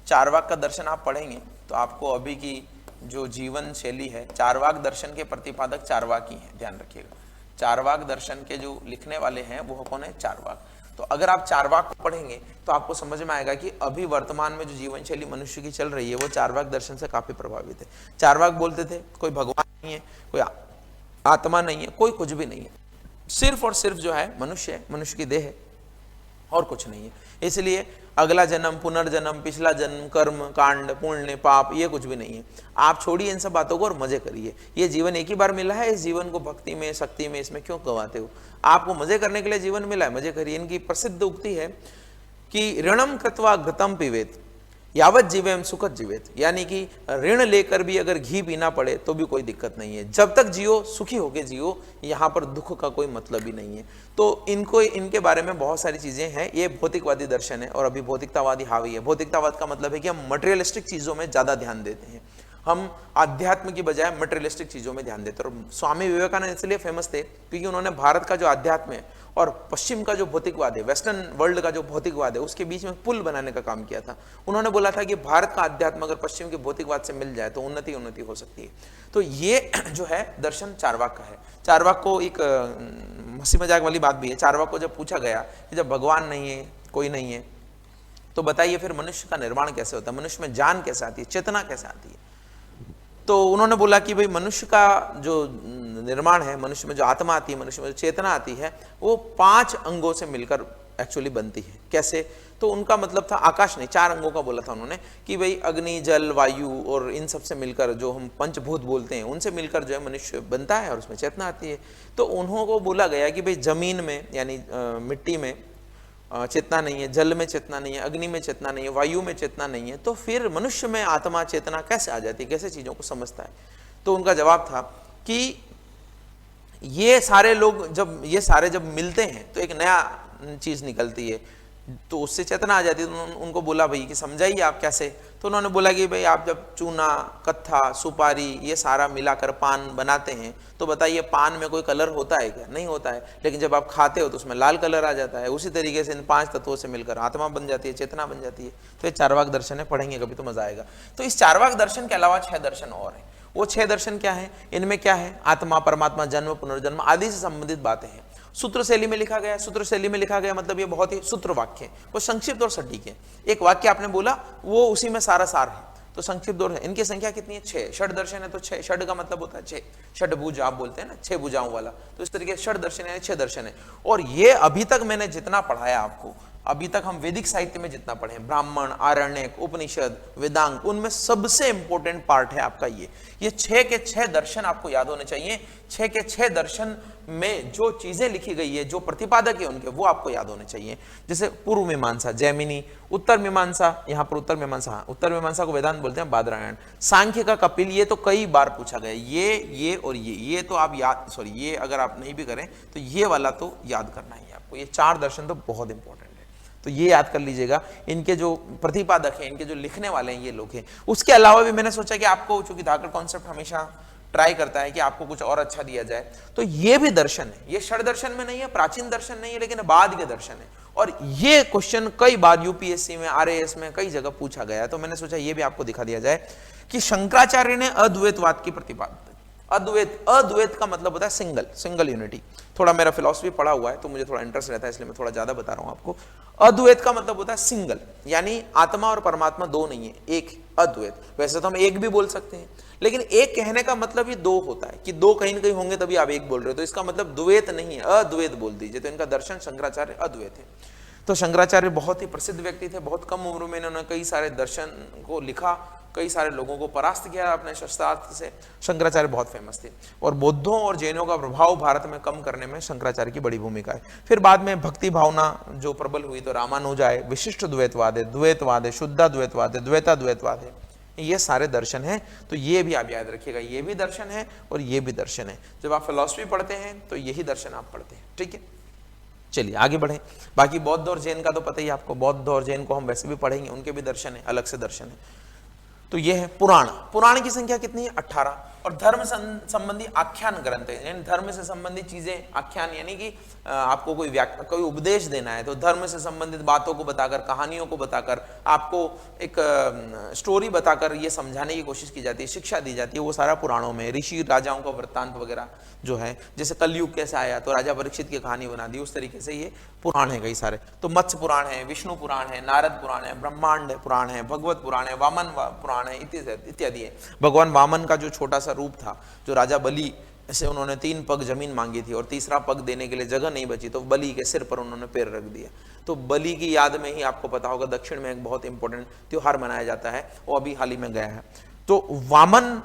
चारवाक का दर्शन आप पढ़ेंगे तो आपको अभी की जो जीवन शैली है, चारवाक दर्शन के प्रतिपादक चारवाक ही हैं, ध्यान रखिएगा। चारवाक दर्शन के जो लिखने वाले हैं वो कौन है? चारवाक। तो अगर आप चारवाक को पढ़ेंगे तो आपको समझ में आएगा कि अभी वर्तमान में जो जीवन शैली मनुष्य की चल रही है वो चारवाक दर्शन से काफी प्रभावित है। चारवाक बोलते थे कोई भगवान नहीं है, कोई आत्मा नहीं है, कोई कुछ भी नहीं है, सिर्फ और सिर्फ जो है मनुष्य है, मनुष्य की देह है, और कुछ नहीं है। इसलिए अगला जन्म, पुनर्जन्म, पिछला जन्म, कर्म कांड, पुण्य पाप, ये कुछ भी नहीं है। आप छोड़िए इन सब बातों को और मजे करिए। ये जीवन एक ही बार मिला है, इस जीवन को भक्ति में, शक्ति में, इसमें क्यों गंवाते हो? आपको मजे करने के लिए जीवन मिला है, मजे करिए। इनकी प्रसिद्ध उक्ति है कि ऋणम कृत्वा घृतम पिबेत यावत जीवेम सुखद जीवेत, यानी कि ऋण लेकर भी अगर घी पीना पड़े तो भी कोई दिक्कत नहीं है। जब तक जियो सुखी होके जियो, यहाँ पर दुख का कोई मतलब ही नहीं है। तो इनके बारे में बहुत सारी चीजें हैं। ये भौतिकवादी दर्शन है और अभी भौतिकतावादी हावी है। भौतिकतावाद का मतलब है कि हम मटेरियलिस्टिक चीजों में ज्यादा ध्यान देते हैं, हम आध्यात्म की बजाय मटेरियलिस्टिक चीजों में ध्यान देते हैं। और स्वामी विवेकानंद इसलिए फेमस थे क्योंकि उन्होंने भारत का जो आध्यात्म है और पश्चिम का जो भौतिकवाद है, वेस्टर्न वर्ल्ड का जो भौतिकवाद है, उसके बीच में पुल बनाने का काम किया था। उन्होंने बोला था कि भारत का अध्यात्म अगर पश्चिम के भौतिकवाद से मिल जाए तो उन्नति हो सकती है। तो ये जो है दर्शन चारवाक का है। चारवाक को एक हंसी मजाक वाली बात भी है। चारवाक को जब पूछा गया कि जब भगवान नहीं है, कोई नहीं है, तो बताइए फिर मनुष्य का निर्माण कैसे होता है, मनुष्य में जान कैसे आती है, चेतना कैसे आती है? तो उन्होंने बोला कि भाई मनुष्य का जो निर्माण है, मनुष्य में जो आत्मा आती है, मनुष्य में जो चेतना आती है, वो 5 अंगों से मिलकर एक्चुअली बनती है। कैसे? तो उनका मतलब था आकाश नहीं, 4 अंगों का बोला था उन्होंने कि भाई अग्नि, जल, वायु और इन सब से मिलकर जो हम पंचभूत बोलते हैं, उनसे मिलकर जो है मनुष्य बनता है और उसमें चेतना आती है। तो उन्होंने बोला गया कि भाई जमीन में यानी मिट्टी में चेतना नहीं है, जल में चेतना नहीं है, अग्नि में चेतना नहीं है, वायु में चेतना नहीं है, तो फिर मनुष्य में आत्मा चेतना कैसे आ जाती है, कैसे चीजों को समझता है? तो उनका जवाब था कि ये सारे लोग जब मिलते हैं तो एक नया चीज निकलती है, तो उससे चेतना आ जाती है। तो उनको बोला भाई कि समझाइए आप कैसे? तो उन्होंने बोला कि भाई आप जब चूना, कत्था, सुपारी ये सारा मिलाकर पान बनाते हैं तो बताइए पान में कोई कलर होता है क्या? नहीं होता है। लेकिन जब आप खाते हो तो उसमें लाल कलर आ जाता है। उसी तरीके से इन 5 तत्वों से मिलकर आत्मा बन जाती है, चेतना बन जाती है। तो ये चारवाक दर्शन है, पढ़ेंगे कभी तो मजा आएगा। तो इस चारवाक दर्शन के अलावा 6 दर्शन और हैं। वो 6 दर्शन क्या है? इनमें क्या है? आत्मा, परमात्मा, जन्म, पुनर्जन्म आदि से संबंधित बातें हैं। सूत्र शैली में लिखा गया। सूत्र शैली में लिखा गया मतलब ये बहुत ही सूत्र वाक्य है, वो संक्षिप्त और सटीक है। एक वाक्य आपने बोला वो उसी में सारा सार है, तो संक्षिप्त और है। इनकी संख्या कितनी है? 6। षड दर्शन है तो 6, षड का मतलब होता है 6, षडभुज आप बोलते हैं ना, 6 भुजाओं वाला। तो इस तरीके षड दर्शन है, 6 दर्शन है। और ये अभी तक मैंने जितना पढ़ाया आपको, अभी तक हम वैदिक साहित्य में जितना पढ़े, ब्राह्मण, आरण्यक, उपनिषद, वेदांग, उनमें सबसे इंपॉर्टेंट पार्ट है आपका ये 6 के 6 दर्शन आपको याद होने चाहिए। 6 के 6 दर्शन में जो चीजें लिखी गई है, जो प्रतिपादक है उनके, वो आपको याद होने चाहिए। जैसे पूर्व मीमांसा जैमिनी, उत्तर मीमांसा, यहाँ पर उत्तर मीमांसा, उत्तर मीमांसा को वेदांत बोलते हैं, बादरायण, सांख्य का कपिल, ये तो कई बार पूछा गया। ये और ये तो आप याद, सॉरी ये अगर आप नहीं भी करें तो ये वाला तो याद करना ही है आपको। ये 4 दर्शन तो बहुत इंपॉर्टेंट है, तो ये याद कर लीजिएगा। इनके जो प्रतिपादक हैं, इनके जो लिखने वाले हैं, ये लोग हैं। उसके अलावा भी मैंने सोचा कि आपको, चूंकि धाकड़ कॉन्सेप्ट हमेशा ट्राई करता है कि आपको कुछ और अच्छा दिया जाए, तो ये भी दर्शन है। ये षड दर्शन में नहीं है, प्राचीन दर्शन नहीं है, लेकिन बाद के दर्शन है। और ये क्वेश्चन कई बार यूपीएससी में, आरएएस में कई जगह पूछा गया है, तो मैंने सोचा ये भी आपको दिखा दिया जाए कि शंकराचार्य ने अद्वैतवाद की प्रतिपादन। अद्वैत का मतलब होता है सिंगल यूनिटी। थोड़ा मेरा फिलॉसफी पढ़ा हुआ है तो मुझे थोड़ा इंटरेस्ट रहता है, इसलिए मैं थोड़ा ज्यादा बता रहा हूं आपको। अद्वैत का मतलब होता है सिंगल, यानी आत्मा और परमात्मा दो नहीं है, एक अद्वैत। वैसे तो हम एक भी बोल सकते हैं, लेकिन एक कहने का मतलब ही 2 होता है कि 2 कहीं ना कहीं होंगे तभी आप एक बोल रहे हो, तो इसका मतलब द्वैत नहीं है, अद्वैत बोल दीजिए। तो इनका दर्शन शंकराचार्य अद्वैत है। तो शंकराचार्य बहुत ही प्रसिद्ध व्यक्ति थे, बहुत कम उम्र में इन्होंने कई सारे दर्शन को लिखा, कई सारे लोगों को परास्त किया अपने शस्त्रास्त्र से। शंकराचार्य बहुत फेमस थे और बौद्धों और जैनों का प्रभाव भारत में कम करने में शंकराचार्य की बड़ी भूमिका है। फिर बाद में भक्ति भावना जो प्रबल हुई तो रामानुज आए, विशिष्ट द्वैतवाद है, द्वैतवाद है, शुद्धाद्वैतवाद है, द्वैताद्वैतवाद है, ये सारे दर्शन हैं। तो ये भी आप याद रखिएगा, ये भी दर्शन है और ये भी दर्शन है। जब आप फिलॉसफी पढ़ते हैं तो यही दर्शन आप पढ़ते हैं, ठीक है। चलिए आगे बढ़ें। बाकी बौद्ध और जैन का तो पता ही आपको, बौद्ध और जैन को हम वैसे भी पढ़ेंगे, उनके भी दर्शन है, अलग से दर्शन है। तो ये है पुराण। पुराण की संख्या कितनी है? 18। और धर्म संबंधी आख्यान ग्रंथ है, यानी धर्म से संबंधित चीजें, आख्यान यानी कि आपको कोई उपदेश देना है तो धर्म से संबंधित बातों को बताकर, कहानियों को बताकर, आपको एक स्टोरी बताकर ये समझाने की कोशिश की जाती है, शिक्षा दी जाती है, वो सारा पुराणों में। ऋषि राजाओं का वृत्तांत वगैरह जो है, जैसे कलयुग कैसे आया तो राजा परीक्षित की कहानी बना दी, उस तरीके से ये पुराण है कई सारे। तो मत्स्य पुराण है, विष्णु पुराण है, नारद पुराण है, ब्रह्मांड पुराण है, भगवत पुराण है, वामन पुराण है, इत्यादि है। भगवान वामन का जो छोटा सा रूप था, जो राजा बलि ऐसे उन्होंने 3 पग जमीन मांगी थी और तीसरा पग देने के लिए जगह नहीं बची, तो बलि के सिर पर उन्होंने पैर रख दिया। तो बलि की याद में ही आपको पता होगा दक्षिण में एक बहुत इंपॉर्टेंट त्योहार मनाया जाता है, वो अभी हाल ही में गया है। तो वामन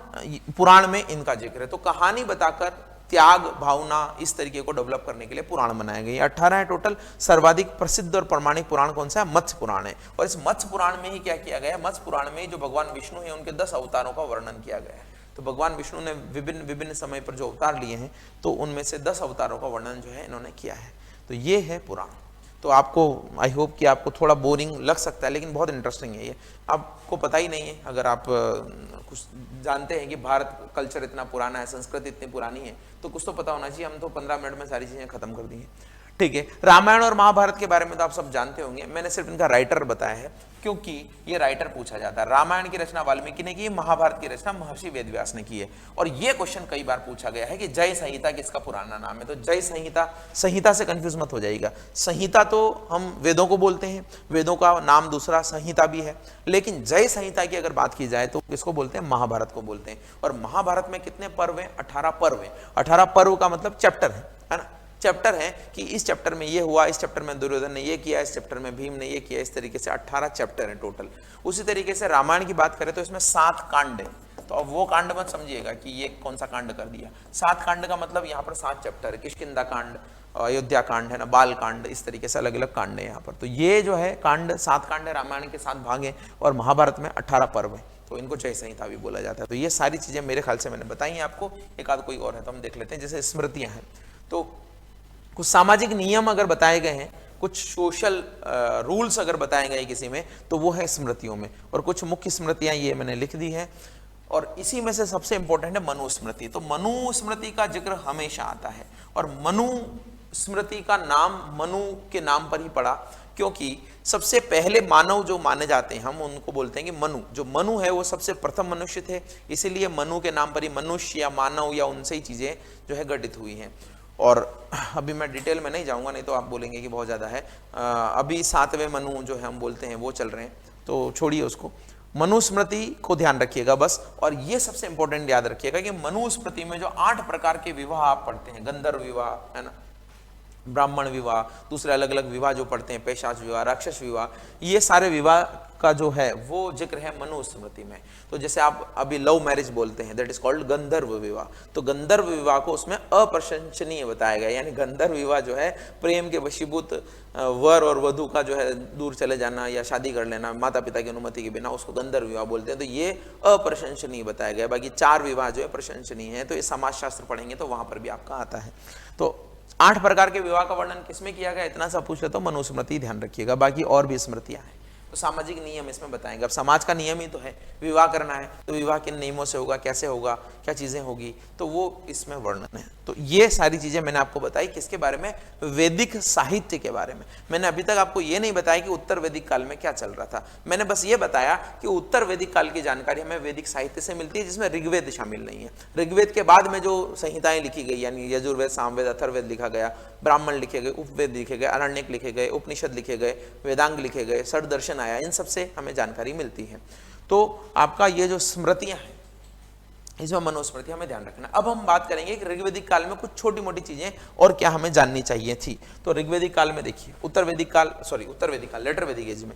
पुराण में इनका जिक्र है। तो कहानी बताकर त्याग भावना इस तरीके को डेवलप करने के लिए पुराण बनाए गए। 18 है टोटल। सर्वाधिक प्रसिद्ध और प्रमाणिक पुराण कौन सा है? मत्स्य पुराण है। और इस मत्स्य पुराण में ही क्या किया गया है? मत्स्य पुराण में जो भगवान विष्णु है उनके 10 अवतारों का वर्णन किया गया है। तो भगवान विष्णु ने विभिन्न विभिन्न समय पर जो अवतार लिए हैं, तो उनमें से 10 अवतारों का वर्णन जो है इन्होंने किया है। तो ये है पुराण। तो आपको आई होप कि आपको थोड़ा बोरिंग लग सकता है, लेकिन बहुत इंटरेस्टिंग है ये। आपको पता ही नहीं है, अगर आप कुछ जानते हैं कि भारत कल्चर इतना पुराना है, संस्कृति इतनी पुरानी है, तो कुछ तो पता होना चाहिए। हम तो 15 मिनट में सारी चीज़ें खत्म कर दी हैं। ठीक है, रामायण और महाभारत के बारे में तो आप सब जानते होंगे। मैंने सिर्फ इनका राइटर बताया है क्योंकि ये राइटर पूछा जाता है। रामायण की रचना वाल्मीकि ने की, महाभारत की रचना महर्षि वेदव्यास ने की है। और ये क्वेश्चन कई बार पूछा गया है कि जय संहिता किसका पुराना नाम है? तो जय संहिता, संहिता से कंफ्यूज मत हो जाइएगा। संहिता तो हम वेदों को बोलते हैं, वेदों का नाम दूसरा संहिता भी है, लेकिन जय संहिता की अगर बात की जाए तो किसको बोलते हैं? महाभारत को बोलते हैं। और महाभारत में कितने पर्व हैं? 18 पर्व हैं। 18 पर्व का मतलब चैप्टर है ना? चैप्टर है कि इस चैप्टर में ये हुआ, इस चैप्टर में दुर्योधन ने ये किया, इस चैप्टर में भीम ने ये किया, इस तरीके से 18 चैप्टर हैं टोटल। उसी तरीके से रामायण की बात करें तो इसमें 7 कांड है। तो अब वो कांड मत समझिएगा कि ये कौन सा कांड कर दिया। 7 कांड का मतलब यहाँ पर 7 चैप्टर है। किष्किंधा कांड, अयोध्या कांड है ना, बाल कांड, इस तरीके से अलग अलग कांड है यहाँ पर। तो ये जो है कांड 7 कांड है, रामायण के 7 भाग हैं, और महाभारत में 18 पर्व है। तो इनको जय संहिता भी बोला जाता है। तो ये सारी चीजें मेरे ख्याल से मैंने बताई हैं आपको। एक आध कोई और है तो हम देख लेते हैं। जैसे स्मृतियां हैं, तो कुछ सामाजिक नियम अगर बताए गए हैं, कुछ सोशल रूल्स अगर बताए गए किसी में, तो वो है स्मृतियों में। और कुछ मुख्य स्मृतियां ये मैंने लिख दी है, और इसी में से सबसे इंपॉर्टेंट है मनुस्मृति। तो मनुस्मृति का जिक्र हमेशा आता है, और मनुस्मृति का नाम मनु के नाम पर ही पड़ा, क्योंकि सबसे पहले मानव जो माने जाते हैं हम उनको बोलते हैं कि मनु। जो मनु है वो सबसे प्रथम मनुष्य थे, इसीलिए मनु के नाम पर ही मनुष्य या मानव या उनसे ही चीजें जो है गठित हुई हैं। और अभी मैं डिटेल में नहीं जाऊंगा, नहीं तो आप बोलेंगे कि बहुत ज़्यादा है। अभी 7वें मनु जो है हम बोलते हैं वो चल रहे हैं, तो छोड़िए उसको। मनुस्मृति को ध्यान रखिएगा बस। और ये सबसे इंपॉर्टेंट याद रखिएगा कि मनुस्मृति में जो 8 प्रकार के विवाह आप पढ़ते हैं, गंधर्व विवाह है ना, ब्राह्मण विवाह, दूसरे अलग अलग विवाह जो पढ़ते हैं, पैशाच विवाह, राक्षस विवाह, ये सारे विवाह का जो है वो जिक्र है मनुस्मृति में। तो जैसे आप अभी लव मैरिज बोलते हैं, दैट इज कॉल्ड गंधर्व विवाह। तो गंधर्व विवाह को उसमें अप्रशंसनीय बताया गया, यानी गंधर्व विवाह जो है प्रेम के वशीभूत वर और वधु का जो है दूर चले जाना या शादी कर लेना माता पिता की अनुमति के बिना, उसको गंधर्व विवाह बोलते हैं। तो ये अप्रशंसनीय बताया गया। बाकी 4 विवाह जो है प्रशंसनीय है। तो ये समाजशास्त्र पढ़ेंगे तो वहां पर भी आपका आता है। तो 8 प्रकार के विवाह का वर्णन किसमें किया गया, इतना सा पूछ ले तो मनुस्मृति ध्यान रखिएगा। बाकी और भी स्मृतियां हैं। तो सामाजिक नियम इसमें बताएंगे। अब समाज का नियम ही तो है, विवाह करना है तो विवाह किन नियमों से होगा, कैसे होगा, क्या चीजें होगी, तो वो इसमें वर्णन है। तो ये सारी चीजें मैंने आपको बताई किसके बारे में? वैदिक साहित्य के बारे में। मैंने अभी तक आपको ये नहीं बताया कि उत्तर वैदिक काल में क्या चल रहा था। मैंने बस ये बताया कि उत्तर वैदिक काल की जानकारी हमें वैदिक साहित्य से मिलती है, जिसमें ऋग्वेद शामिल नहीं है। ऋग्वेद के बाद में जो संहिताएं लिखी गई, यानी यजुर्वेद, सामवेद, अथर्ववेद लिखा गया, ब्राह्मण लिखे गए, उपवेद लिखे गए, आरण्यक लिखे गए, उपनिषद लिखे गए, वेदांग लिखे गए, षड्दर्शन आया, इन सबसे हमें जानकारी मिलती है। तो आपका ये जो स्मृतियां हैं इसमें मनुस्मृति हमें ध्यान रखना। अब हम बात करेंगे कि ऋग्वेदिक काल में कुछ छोटी मोटी चीजें और क्या हमें जाननी चाहिए थी। तो ऋग्वेदिक काल में देखिए, उत्तर वैदिक काल, लेटर वैदिक एज में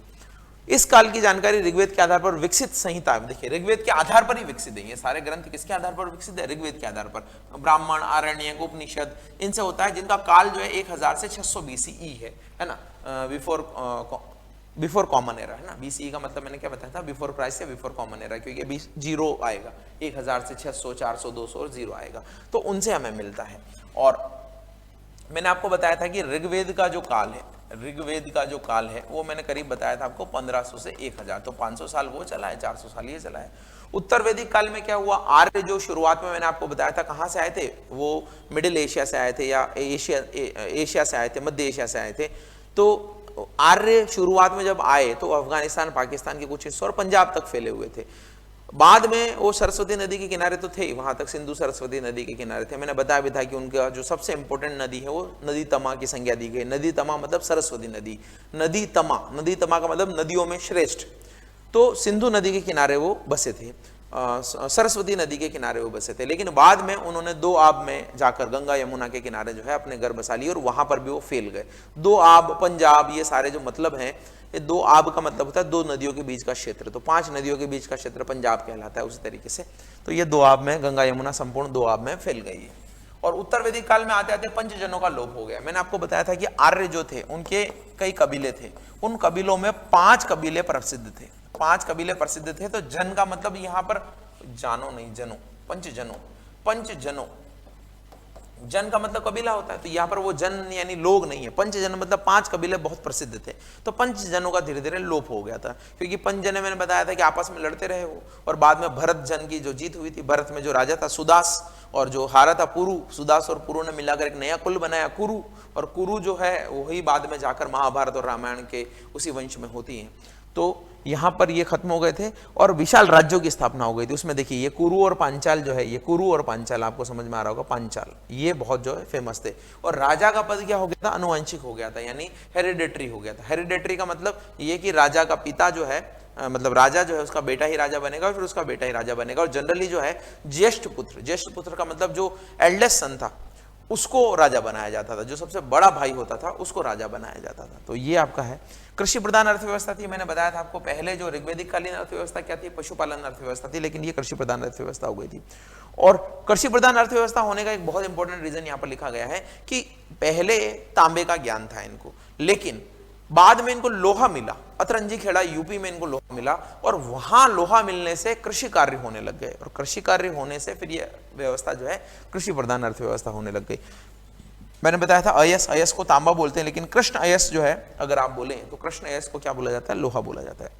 इस काल की जानकारी ऋग्वेद के आधार पर विकसित संहिता। देखिए ऋग्वेद के आधार पर ही विकसित है ये सारे ग्रंथ। किसके आधार पर विकसित है? ऋग्वेद के आधार पर। ब्राह्मण, आरण्यक, उपनिषद, इनसे होता है, जिनका काल जो है 1000 से 600 BCE है ना, बिफोर कॉमन एरा है ना। BCE का मतलब मैंने क्या बताया था? बिफोर क्राइस्ट या बिफोर कॉमन एरा, क्योंकि अभी 0 आएगा, 1000 से 600, 400, 200 और 0 आएगा, तो उनसे हमें मिलता है। और मैंने आपको बताया था कि ऋग्वेद का जो काल है, ऋग्वेद का जो काल है वो मैंने करीब बताया था आपको 1500 से 1000, तो 500 साल वो चला है, 400 साल ये चला है। उत्तर वैदिक काल में क्या हुआ? आर्य जो शुरुआत में मैंने आपको बताया था कहाँ से आए थे, वो मिडिल एशिया से आए थे, या एशिया से आए थे, मध्य एशिया से आए थे। तो आर्य शुरुआत में जब आए तो अफगानिस्तान, पाकिस्तान के कुछ हिस्से और पंजाब तक फैले हुए थे। बाद में वो सरस्वती नदी के किनारे तो थे, वहां तक सिंधु सरस्वती नदी के किनारे थे। मैंने बताया भी था कि उनका जो सबसे इंपॉर्टेंट नदी है वो नदी तमा की संज्ञा दी गई। नदी तमा मतलब सरस्वती नदी, नदी तमा का मतलब नदियों में श्रेष्ठ। तो सिंधु नदी के किनारे वो बसे थे। सरस्वती नदी के किनारे वो बसे थे, लेकिन बाद में उन्होंने दोआब में जाकर गंगा यमुना के किनारे जो है अपने घर बसा लिए और वहां पर भी वो फैल गए। दोआब, पंजाब, ये सारे जो मतलब हैं, ये दोआब का मतलब होता है दो नदियों के बीच का क्षेत्र, तो 5 नदियों के बीच का क्षेत्र पंजाब कहलाता है उसी तरीके से। तो ये दोआब में गंगा यमुना संपूर्ण दोआब में फैल गई। और उत्तर वैदिक काल में आते आते पंचजनों का लोप हो गया। मैंने आपको बताया था कि आर्य जो थे उनके कई कबीले थे, उन कबीलों में 5 कबीले प्रसिद्ध थे। 5 कबीले प्रसिद्ध थे। तो जन का मतलब यहाँ पर जानो नहीं, जनो, पंचजनों, जन का मतलब कबीला होता है, तो यहाँ पर वो जन यानी लोग नहीं है, पंचजन मतलब 5 कबीले बहुत प्रसिद्ध थे। तो पंचजनों का धीरे धीरे लोप हो गया था, क्योंकि पंचजन मैंने बताया था कि आपस में लड़ते रहे वो, और बाद में भरत जन की जो जीत हुई थी, भरत में जो राजा था सुदास, और जो हारा था पुरु, सुदास और पुरु ने मिलाकर एक नया कुल बनाया कुरु, और कुरु जो है वही बाद में जाकर महाभारत और रामायण के उसी वंश में होती है। तो यहाँ पर ये खत्म हो गए थे और विशाल राज्यों की स्थापना हो गई थी। उसमें देखिए ये कुरु और पांचाल जो है, ये कुरु और पांचाल आपको समझ में आ रहा होगा, पांचाल ये बहुत जो है फेमस थे। और राजा का पद क्या हो गया था, अनुवांशिक हो गया था, यानी हेरिडेटरी हो गया था। हेरिडेटरी का मतलब ये कि राजा का पिता जो है, मतलब राजा जो है उसका बेटा ही राजा बनेगा और फिर उसका बेटा ही राजा बनेगा। और जनरली जो है ज्येष्ठ पुत्र का मतलब जो एल्डेस्ट सन था उसको राजा बनाया जाता था, जो सबसे बड़ा भाई होता था उसको राजा बनाया जाता था। तो ये आपका है। कृषि प्रधान अर्थव्यवस्था थी, मैंने बताया था आपको पहले जो ऋग्वैदिक कालीन अर्थव्यवस्था क्या थी, पशुपालन अर्थव्यवस्था थी, लेकिन ये कृषि प्रधान अर्थव्यवस्था हो गई थी। और कृषि प्रधान अर्थव्यवस्था होने का एक बहुत इंपॉर्टेंट रीजन यहाँ पर लिखा गया है कि पहले तांबे का ज्ञान था इनको, लेकिन बाद में इनको लोहा मिला, अतरंजी खेड़ा यूपी में इनको लोहा मिला, और वहां लोहा मिलने से कृषि कार्य होने लग गए, और कृषि कार्य होने से फिर ये व्यवस्था जो है कृषि प्रधान अर्थव्यवस्था होने लग गई। मैंने बताया था अयस को तांबा बोलते हैं, लेकिन कृष्ण अयस जो है अगर आप बोले तो कृष्ण अयस को क्या बोला जाता है, लोहा बोला जाता है।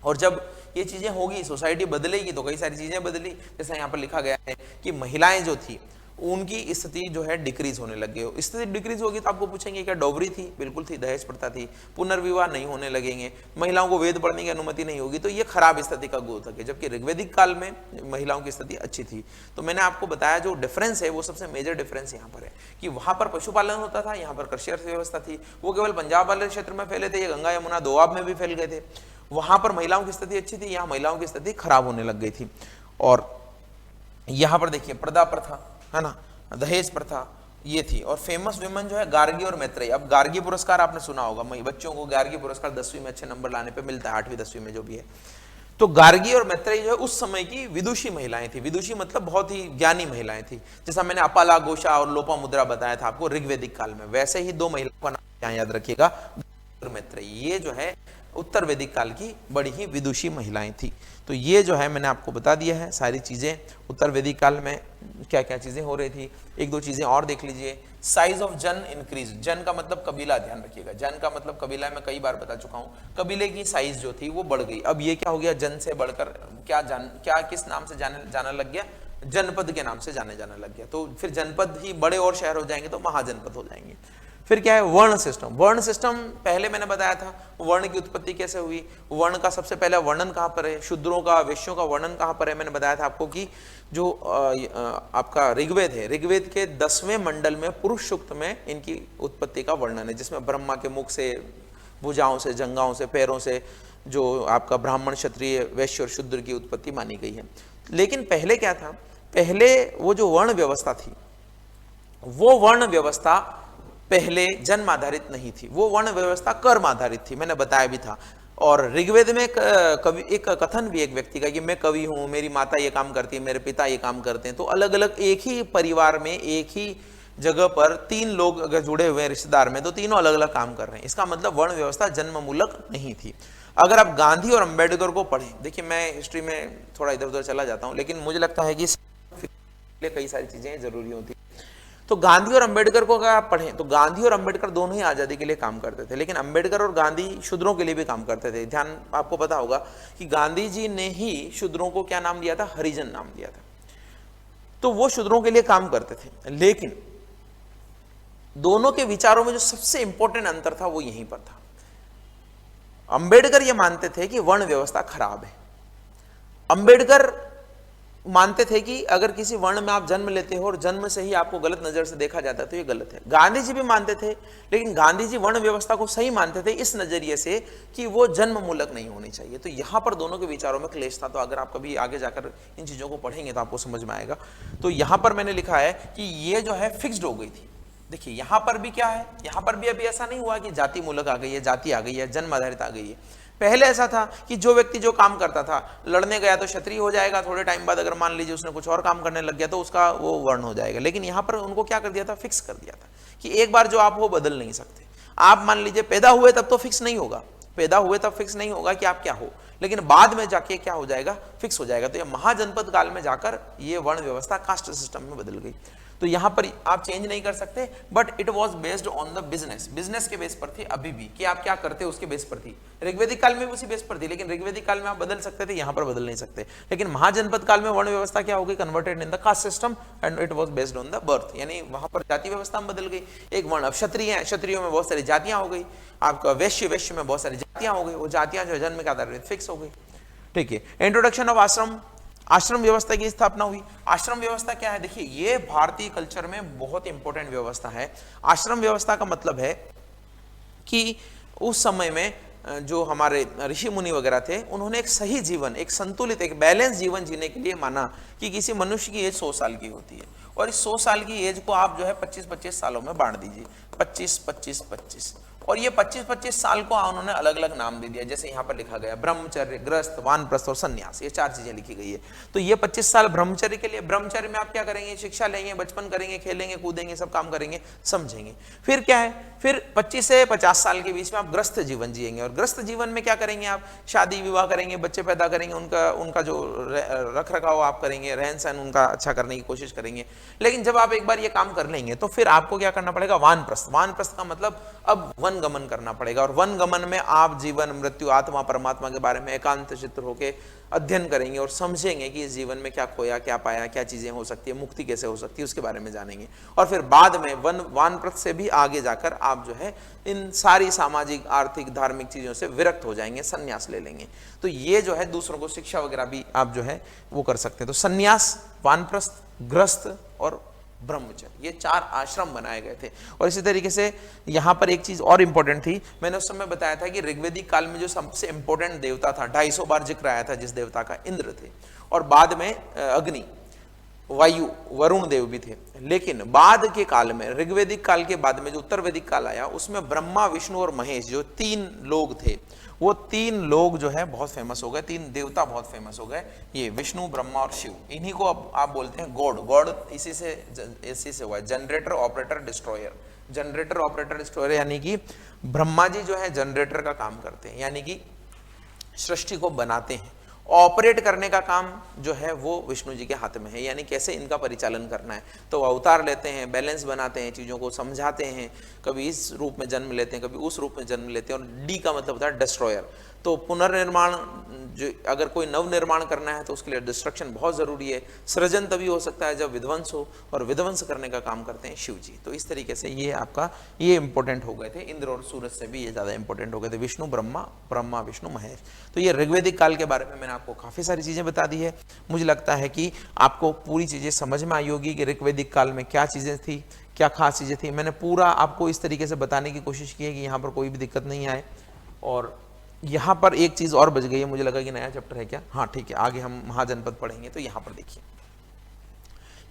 और जब ये चीजें होगी, सोसाइटी बदलेगी, तो कई सारी चीजें बदली। जैसे यहाँ पर लिखा गया है कि महिलाएं जो थी उनकी स्थिति जो है डिक्रीज होने लग गई। स्थिति डिक्रीज होगी तो आपको पूछेंगे क्या डोवरी थी, बिल्कुल थी, दहेज प्रथा थी, पुनर्विवाह नहीं होने लगेंगे, महिलाओं को वेद पढ़ने की अनुमति नहीं होगी, तो ये खराब स्थिति का द्योतक है। जबकि ऋग्वैदिक काल में महिलाओं की स्थिति अच्छी थी। तो मैंने आपको बताया जो डिफरेंस है वो सबसे मेजर डिफरेंस यहाँ पर है कि वहां पर पशुपालन होता था, यहाँ पर कृषि अर्थव्यवस्था थी। वो केवल पंजाब वाले क्षेत्र में फैले थे, ये गंगा यमुना दोआब में भी फैल गए थे। वहां पर महिलाओं की स्थिति अच्छी थी, यहाँ महिलाओं की स्थिति खराब होने लग गई थी। और यहाँ पर देखिए प्रदा प्रथा है ना, दहेज प्रथा ये थी। और फेमस विमेन जो है गार्गी और मैत्रेयी। अब गार्गी पुरस्कार आपने सुना होगा, बच्चों को गार्गी पुरस्कार 10वीं में अच्छे नंबर लाने पे मिलता है, 8वीं 10वीं में जो भी है। तो गार्गी और मैत्रेयी जो है उस समय की विदुषी महिलाएं थी। विदुषी मतलब बहुत ही ज्ञानी महिलाएं थी। जैसा मैंने अपाला, घोषा और लोपामुद्रा बताया था आपको ऋग्वैदिक काल में, वैसे ही 2 महिलाओं का नाम याद रखिएगा, मैत्रेयी। ये जो है उत्तर वैदिक काल की बड़ी ही विदुषी महिलाएं थी। तो ये जो है मैंने आपको बता दिया है सारी चीजें, उत्तर वैदिक काल में क्या क्या चीजें हो रही थी। 1-2 चीजें और देख लीजिए। साइज ऑफ जन इंक्रीज। जन का मतलब कबीला, ध्यान रखिएगा, जन का मतलब कबीला, मैं कई बार बता चुका हूं। कबीले की साइज जो थी वो बढ़ गई। अब ये क्या हो गया, जन से बढ़कर क्या किस नाम से जाने लग गया, जनपद के नाम से जाने लग गया। तो फिर जनपद ही बड़े और शहर हो जाएंगे तो महाजनपद हो जाएंगे। फिर क्या है, वर्ण सिस्टम। वर्ण सिस्टम पहले मैंने बताया था, वर्ण की उत्पत्ति कैसे हुई। वर्ण का सबसे पहला वर्णन कहां पर है, शूद्रों का, वैश्यों का वर्णन कहां पर है। मैंने बताया था आपको कि जो आपका ऋग्वेद है, ऋग्वेद के 10वें मंडल में पुरुष सूक्त में इनकी उत्पत्ति का वर्णन है, जिसमें ब्रह्मा के मुख से, भुजाओं से, जंघाओं से, पैरों से जो आपका ब्राह्मण, क्षत्रिय, वैश्य और शूद्र की उत्पत्ति मानी गई है। लेकिन पहले क्या था, पहले वो जो वर्ण व्यवस्था थी, वो वर्ण व्यवस्था पहले जन्म आधारित नहीं थी, वो वर्ण व्यवस्था कर्म आधारित थी, मैंने बताया भी था। और ऋग्वेद में एक कथन भी एक व्यक्ति का कि मैं कवि हूं, मेरी माता ये काम करती है, मेरे पिता ये काम करते हैं। तो अलग अलग एक ही परिवार में, एक ही जगह पर 3 लोग अगर जुड़े हुए हैं रिश्तेदार में, तो तीनों अलग अलग काम कर रहे हैं। इसका मतलब वर्ण व्यवस्था जन्ममूलक नहीं थी। अगर आप गांधी और अंबेडकर को पढ़ें, देखिए मैं हिस्ट्री में थोड़ा इधर उधर चला जाता हूं, लेकिन मुझे लगता है कि कई सारी चीजें जरूरी होती। तो गांधी और अंबेडकर को अगर आप पढ़ें तो गांधी और अंबेडकर दोनों ही आजादी के लिए काम करते थे, लेकिन अंबेडकर और गांधी शूद्रों के लिए भी काम करते थे। ध्यान आपको पता होगा कि गांधी जी ने ही शूद्रों को क्या नाम दिया था, हरिजन नाम दिया था। तो वो शूद्रों के लिए काम करते थे, लेकिन दोनों के विचारों में जो सबसे इंपॉर्टेंट अंतर था वो यहीं पर था। अंबेडकर ये मानते थे कि वर्ण व्यवस्था खराब है। अंबेडकर मानते थे कि अगर किसी वर्ण में आप जन्म लेते हो और जन्म से ही आपको गलत नजर से देखा जाता है तो ये गलत है। गांधी जी भी मानते थे, लेकिन गांधी जी वर्ण व्यवस्था को सही मानते थे इस नजरिए से कि वो जन्म मूलक नहीं होनी चाहिए। तो यहां पर दोनों के विचारों में क्लेश था। तो अगर आप कभी आगे जाकर इन चीजों को पढ़ेंगे तो आपको समझ में आएगा। तो यहां पर मैंने लिखा है कि ये जो है फिक्स्ड हो गई थी। देखिए यहां पर भी क्या है, यहां पर भी अभी ऐसा नहीं हुआ कि जाति मूलक आ गई है, जाति आ गई है, जन्म आधारित आ गई है। पहले ऐसा था कि जो व्यक्ति जो काम करता था, लड़ने गया तो क्षत्रिय हो जाएगा, थोड़े टाइम बाद अगर मान लीजिए उसने कुछ और काम करने लग गया तो उसका वो वर्ण हो जाएगा। लेकिन यहां पर उनको क्या कर दिया था, फिक्स कर दिया था कि एक बार जो आप हो बदल नहीं सकते। आप मान लीजिए पैदा हुए तब तो फिक्स नहीं होगा, पैदा हुए तब फिक्स नहीं होगा कि आप क्या हो, लेकिन बाद में जाके क्या हो जाएगा, फिक्स हो जाएगा। तो ये महाजनपद काल में जाकर ये वर्ण व्यवस्था कास्ट सिस्टम में बदल गई। तो यहां पर आप चेंज नहीं कर सकते, but it was based on the business, business के बेस पर थी अभी भी कि आप क्या करते हो उसके बेस पर थी। ऋग्वेदिक काल में भी उसी बेस पर थी, लेकिन ऋग्वेदिक काल में आप बदल सकते थे, यहां पर बदल नहीं सकते। लेकिन महाजनपद काल में वर्ण व्यवस्था क्या हो गई, converted in the caste system and it was based on the birth, यानी वहां पर जाति व्यवस्था में बदल गई। एक वर्ण अब क्षत्रिय है, क्षत्रियों में बहुत सारी जातियां हो गई, आपका वैश्य, वैश्य में बहुत सारी जातियां हो गई, वो जातियां जो जन्म के आधार पर फिक्स हो गई। ठीक है, इंट्रोडक्शन ऑफ आश्रम, आश्रम व्यवस्था की स्थापना हुई। आश्रम व्यवस्था क्या है, देखिए ये भारतीय कल्चर में बहुत इंपॉर्टेंट व्यवस्था है। आश्रम व्यवस्था का मतलब है कि उस समय में जो हमारे ऋषि मुनि वगैरह थे, उन्होंने एक सही जीवन, एक संतुलित, एक बैलेंस जीवन जीने के लिए माना कि किसी मनुष्य की एज 100 साल की होती है और इस 100 साल की एज को आप जो है 25-25 सालों में बांट दीजिए, 25-25-25, और ये 25-25 साल को उन्होंने अलग अलग नाम दे दिया। जैसे यहाँ पर लिखा गया ब्रह्मचर्य, ग्रस्त, वानप्रस्थ और संन्यास, ये 4 चीजें लिखी गई है। तो ये 25 साल ब्रह्मचर्य के लिए, ब्रह्मचर्य में आप क्या करेंगे, शिक्षा लेंगे, बचपन करेंगे, खेलेंगे कूदेंगे, सब काम करेंगे, समझेंगे। फिर क्या है, फिर 25 से 50 साल के बीच में आप ग्रस्त जीवन जिएंगे, और ग्रस्त जीवन में क्या करेंगे, आप शादी विवाह करेंगे, बच्चे पैदा करेंगे, उनका जो रख रखाव आप करेंगे, रहन सहन उनका अच्छा करने की कोशिश करेंगे। लेकिन जब आप एक बार ये काम कर लेंगे तो फिर आपको क्या करना पड़ेगा, वानप्रस्थ। वानप्रस्थ का मतलब अब वन गमन करना पड़ेगा, और वन गमन में आप जीवन, मृत्यु, आत्मा, परमात्मा के बारे में एकांत चित्त होकर अध्ययन करेंगे और समझेंगे कि इस जीवन में क्या खोया, क्या पाया, क्या चीजें हो सकती है, मुक्ति कैसे हो सकती है, उसके बारे में जानेंगे। और फिर बाद में वानप्रस्थ से भी आगे जाकर आप जो है इन सारी सामाजिक, आर्थिक, धार्मिक चीजों से विरक्त हो जाएंगे, संन्यास ले लेंगे। तो ये जो है दूसरों को शिक्षा वगैरह भी आप जो है वो कर सकते हैं। तो संन्यास, वानप्रस्थ, ग्रस्त और ब्रह्मचर्य, ये 4 आश्रम बनाए गए थे। और इसी तरीके से यहां पर एक चीज और इंपॉर्टेंट थी, मैंने उस समय बताया था कि ऋग्वेदिक काल में जो सबसे इंपॉर्टेंट देवता था, 250 बार जिक्र आया था जिस देवता का, इंद्र थे, और बाद में अग्नि, वायु, वरुण देव भी थे। लेकिन बाद के काल में, ऋग्वेदिक काल के बाद में जो उत्तर वैदिक काल आया, उसमें ब्रह्मा, विष्णु और महेश जो 3 लोग थे, वो 3 लोग जो है बहुत फेमस हो गए, 3 देवता बहुत फेमस हो गए, ये विष्णु, ब्रह्मा और शिव। इन्हीं को अब आप बोलते हैं गॉड। गॉड इसी से हुआ है, generator, operator, destroyer. Generator, operator, destroyer, यानी कि ब्रह्मा जी जो है जनरेटर का काम करते हैं, यानी कि सृष्टि को बनाते हैं। ऑपरेट करने का काम जो है वो विष्णु जी के हाथ में है, यानी कैसे इनका परिचालन करना है। तो अवतार लेते हैं, बैलेंस बनाते हैं, चीज़ों को समझाते हैं, कभी इस रूप में जन्म लेते हैं, कभी उस रूप में जन्म लेते हैं। और डी का मतलब होता है डिस्ट्रॉयर। तो पुनर्निर्माण, जो अगर कोई नव निर्माण करना है तो उसके लिए डिस्ट्रक्शन बहुत ज़रूरी है। सृजन तभी हो सकता है जब विध्वंस हो, और विध्वंस करने का काम करते हैं शिव जी। तो इस तरीके से ये आपका ये इंपॉर्टेंट हो गए थे। इंद्र और सूरज से भी ये ज़्यादा इंपॉर्टेंट हो गए थे, विष्णु, ब्रह्मा, विष्णु, महेश। तो ये ऋग्वेदिक काल के बारे में मैंने आपको काफ़ी सारी चीज़ें बता दी है। मुझे लगता है कि आपको पूरी चीज़ें समझ में आई होगी कि ऋग्वेदिक काल में क्या चीज़ें थी, क्या खास चीज़ें थी। मैंने पूरा आपको इस तरीके से बताने की कोशिश की है कि यहाँ पर कोई भी दिक्कत नहीं आए। और यहाँ पर एक चीज़ और बच गई है, मुझे लगा कि नया चैप्टर है क्या, हाँ ठीक है, आगे हम महाजनपद पढ़ेंगे। तो यहाँ पर देखिए,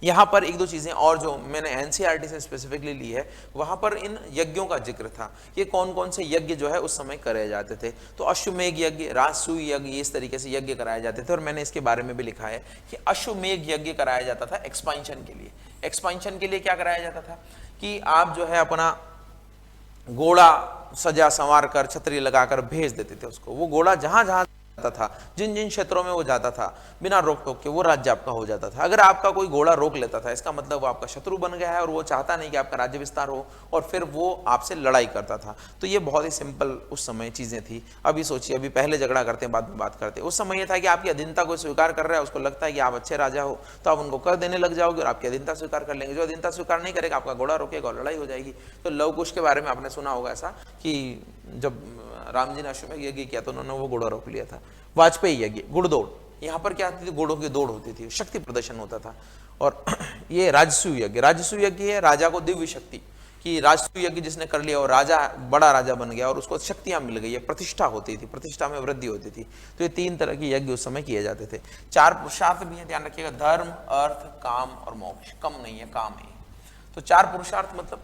यहाँ पर 1-2 चीज़ें और जो मैंने एनसीईआरटी से स्पेसिफिकली ली है, वहाँ पर इन यज्ञों का जिक्र था कि कौन कौन से यज्ञ जो है उस समय कराए जाते थे। तो अश्वमेघ यज्ञ, राजसूय यज्ञ, इस तरीके से यज्ञ कराए जाते थे। और मैंने इसके बारे में भी लिखा है कि अश्वमेघ यज्ञ कराया जाता था एक्सपांशन के लिए। एक्सपांशन के लिए क्या कराया जाता था कि आप जो है अपना घोड़ा सजा संवार कर, छतरी लगाकर भेज देते थे उसको। वो घोड़ा जहां जहां जाता था, जिन जिन क्षेत्रों में वो जाता था, बिना रोक टोक के वो राज्य आपका हो जाता था। अगर आपका कोई घोड़ा रोक लेता था, इसका मतलब वो आपका शत्रु बन गया है और वो चाहता नहीं कि आपका राज्य विस्तार हो, और फिर वो आपसे लड़ाई करता था। तो ये बहुत ही सिंपल उस समय चीजें थी। अभी सोचिए, अभी पहले झगड़ा करते हैं, बाद में बात करते हैं। उस समय ये था कि आपकी अधीनता को स्वीकार कर रहा है, उसको लगता है कि आप अच्छे राजा हो, तो आप उनको कर देने लग जाओगे और आपकी अधीनता स्वीकार कर लेंगे। जो अधीनता स्वीकार नहीं करेगा, आपका घोड़ा रोकेगा और लड़ाई हो जाएगी। तो लव कुश के बारे में आपने सुना होगा ऐसा कि जब राम जी ने अश्वमेघ यज्ञ किया तो उन्होंने वो घोड़ा रोक लिया था। वाजपेयी यज्ञ, घुड़दौड़, यहाँ पर क्या होती थी, घोड़ों की दौड़ होती थी, शक्ति प्रदर्शन होता था। और ये राजसूय यज्ञ, राजसूय यज्ञ है राजा को दिव्य शक्ति कि राजसूय यज्ञ जिसने कर लिया और राजा बड़ा राजा बन गया और उसको शक्तियां मिल गई है, प्रतिष्ठा होती थी, प्रतिष्ठा में वृद्धि होती थी। तो ये 3 तरह के यज्ञ उस समय किए जाते थे। 4 पुरुषार्थ भी है, ध्यान रखिएगा, धर्म, अर्थ, काम और मोक्ष। कम नहीं है, काम है। तो 4 पुरुषार्थ मतलब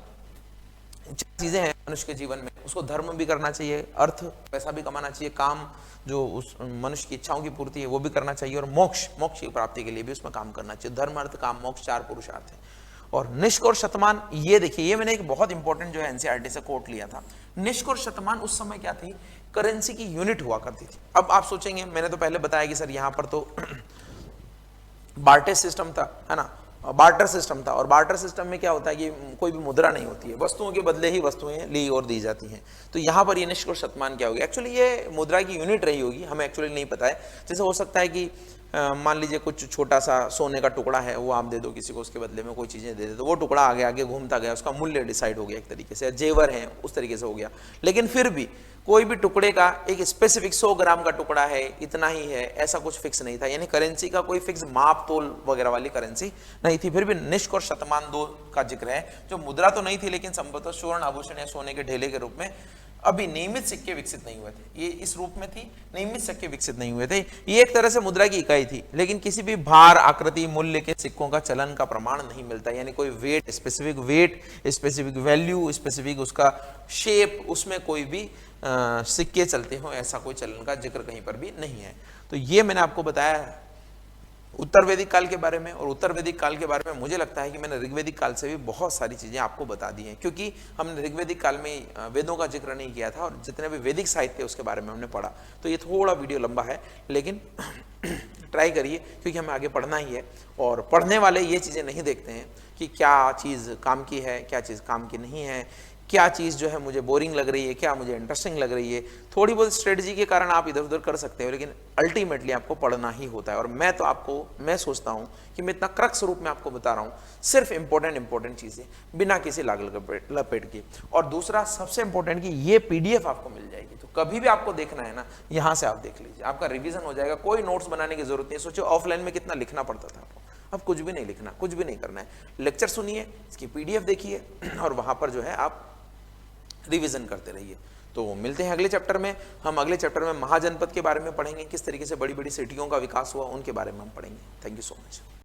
4 चीजें हैं मनुष्य के जीवन में। उसको धर्म भी करना चाहिए, अर्थ पैसा भी कमाना चाहिए, काम जो उस मनुष्य की इच्छाओं की पूर्ति है वो भी करना चाहिए, और मोक्ष, मोक्ष की प्राप्ति के लिए भी उसमें काम करना चाहिए। धर्म, अर्थ, काम, मोक्ष 4 पुरुषार्थ है। और निष्क और शतमान, ये देखिए, ये मैंने एक बहुत इंपॉर्टेंट जो है एनसीईआरटी से कोट लिया था। निष्क और शतमान उस समय क्या थी, करेंसी की यूनिट हुआ करती थी। अब आप सोचेंगे, मैंने तो पहले बताया कि सर यहाँ पर तो बार्टर सिस्टम था, है ना, बार्टर सिस्टम था। और बार्टर सिस्टम में क्या होता है कि कोई भी मुद्रा नहीं होती है, वस्तुओं के बदले ही वस्तुएं ली और दी जाती हैं। तो यहाँ पर ये निष्क और शतमान क्या होगी, एक्चुअली ये मुद्रा की यूनिट रही होगी, हमें एक्चुअली नहीं पता है। जैसे हो सकता है कि मान लीजिए कुछ छोटा सा सोने का टुकड़ा है, वो आप दे दो किसी को, उसके बदले में कोई चीजें दे दे, तो वो टुकड़ा आगे आगे घूमता गया, उसका मूल्य डिसाइड हो गया एक तरीके से, जेवर है उस तरीके से हो गया। लेकिन फिर भी कोई भी टुकड़े का एक स्पेसिफिक 100 ग्राम का टुकड़ा है, इतना ही है, ऐसा कुछ फिक्स नहीं था। यानी करेंसी का कोई फिक्स माप तोल वगैरह वाली करेंसी नहीं थी। फिर भी निष्क और शतमान 2 का जिक्र है, जो मुद्रा तो नहीं थी लेकिन संभवतः स्वर्ण आभूषण या सोने के ढेले के रूप में। अभी नियमित सिक्के विकसित नहीं हुए थे, ये इस रूप में थी, नियमित सिक्के विकसित नहीं हुए थे। ये एक तरह से मुद्रा की इकाई थी, लेकिन किसी भी भार, आकृति, मूल्य के सिक्कों का चलन का प्रमाण नहीं मिलता। यानी कोई वेट, स्पेसिफिक वैल्यू, स्पेसिफिक उसका शेप, उसमें कोई भी सिक्के चलते हो, ऐसा कोई चलन का जिक्र कहीं पर भी नहीं है। तो ये मैंने आपको बताया उत्तर वैदिक काल के बारे में। और उत्तर वैदिक काल के बारे में मुझे लगता है कि मैंने ऋग्वैदिक काल से भी बहुत सारी चीजें आपको बता दी हैं, क्योंकि हमने ऋग्वैदिक काल में वेदों का जिक्र नहीं किया था और जितने भी वैदिक साहित्य उसके बारे में हमने पढ़ा। तो ये थोड़ा वीडियो लंबा है, लेकिन ट्राई करिए, क्योंकि हमें आगे पढ़ना ही है। और पढ़ने वाले ये चीजें नहीं देखते हैं कि क्या चीज काम की है, क्या चीज काम की नहीं है, क्या चीज़ जो है मुझे बोरिंग लग रही है, क्या मुझे इंटरेस्टिंग लग रही है। थोड़ी बहुत स्ट्रेटजी के कारण आप इधर उधर कर सकते हो, लेकिन अल्टीमेटली आपको पढ़ना ही होता है। और मैं सोचता हूँ कि मैं इतना क्रक्स रूप में आपको बता रहा हूँ, सिर्फ इंपॉर्टेंट चीज़ें, बिना किसी लाग लपेट के। और दूसरा सबसे इंपॉर्टेंट कि ये PDF आपको मिल जाएगी, तो कभी भी आपको देखना है ना, यहाँ से आप देख लीजिए, आपका रिविजन हो जाएगा, कोई नोट्स बनाने की जरूरत नहीं। सोचो ऑफलाइन में कितना लिखना पड़ता था आपको, अब कुछ भी नहीं लिखना, कुछ भी नहीं करना है। लेक्चर सुनिए, इसकी PDF देखिए और वहाँ पर जो है आप रिवीजन करते रहिए। तो मिलते हैं अगले चैप्टर में। हम अगले चैप्टर में महाजनपद के बारे में पढ़ेंगे, किस तरीके से बड़ी बड़ी सिटियों का विकास हुआ, उनके बारे में हम पढ़ेंगे। Thank you so much.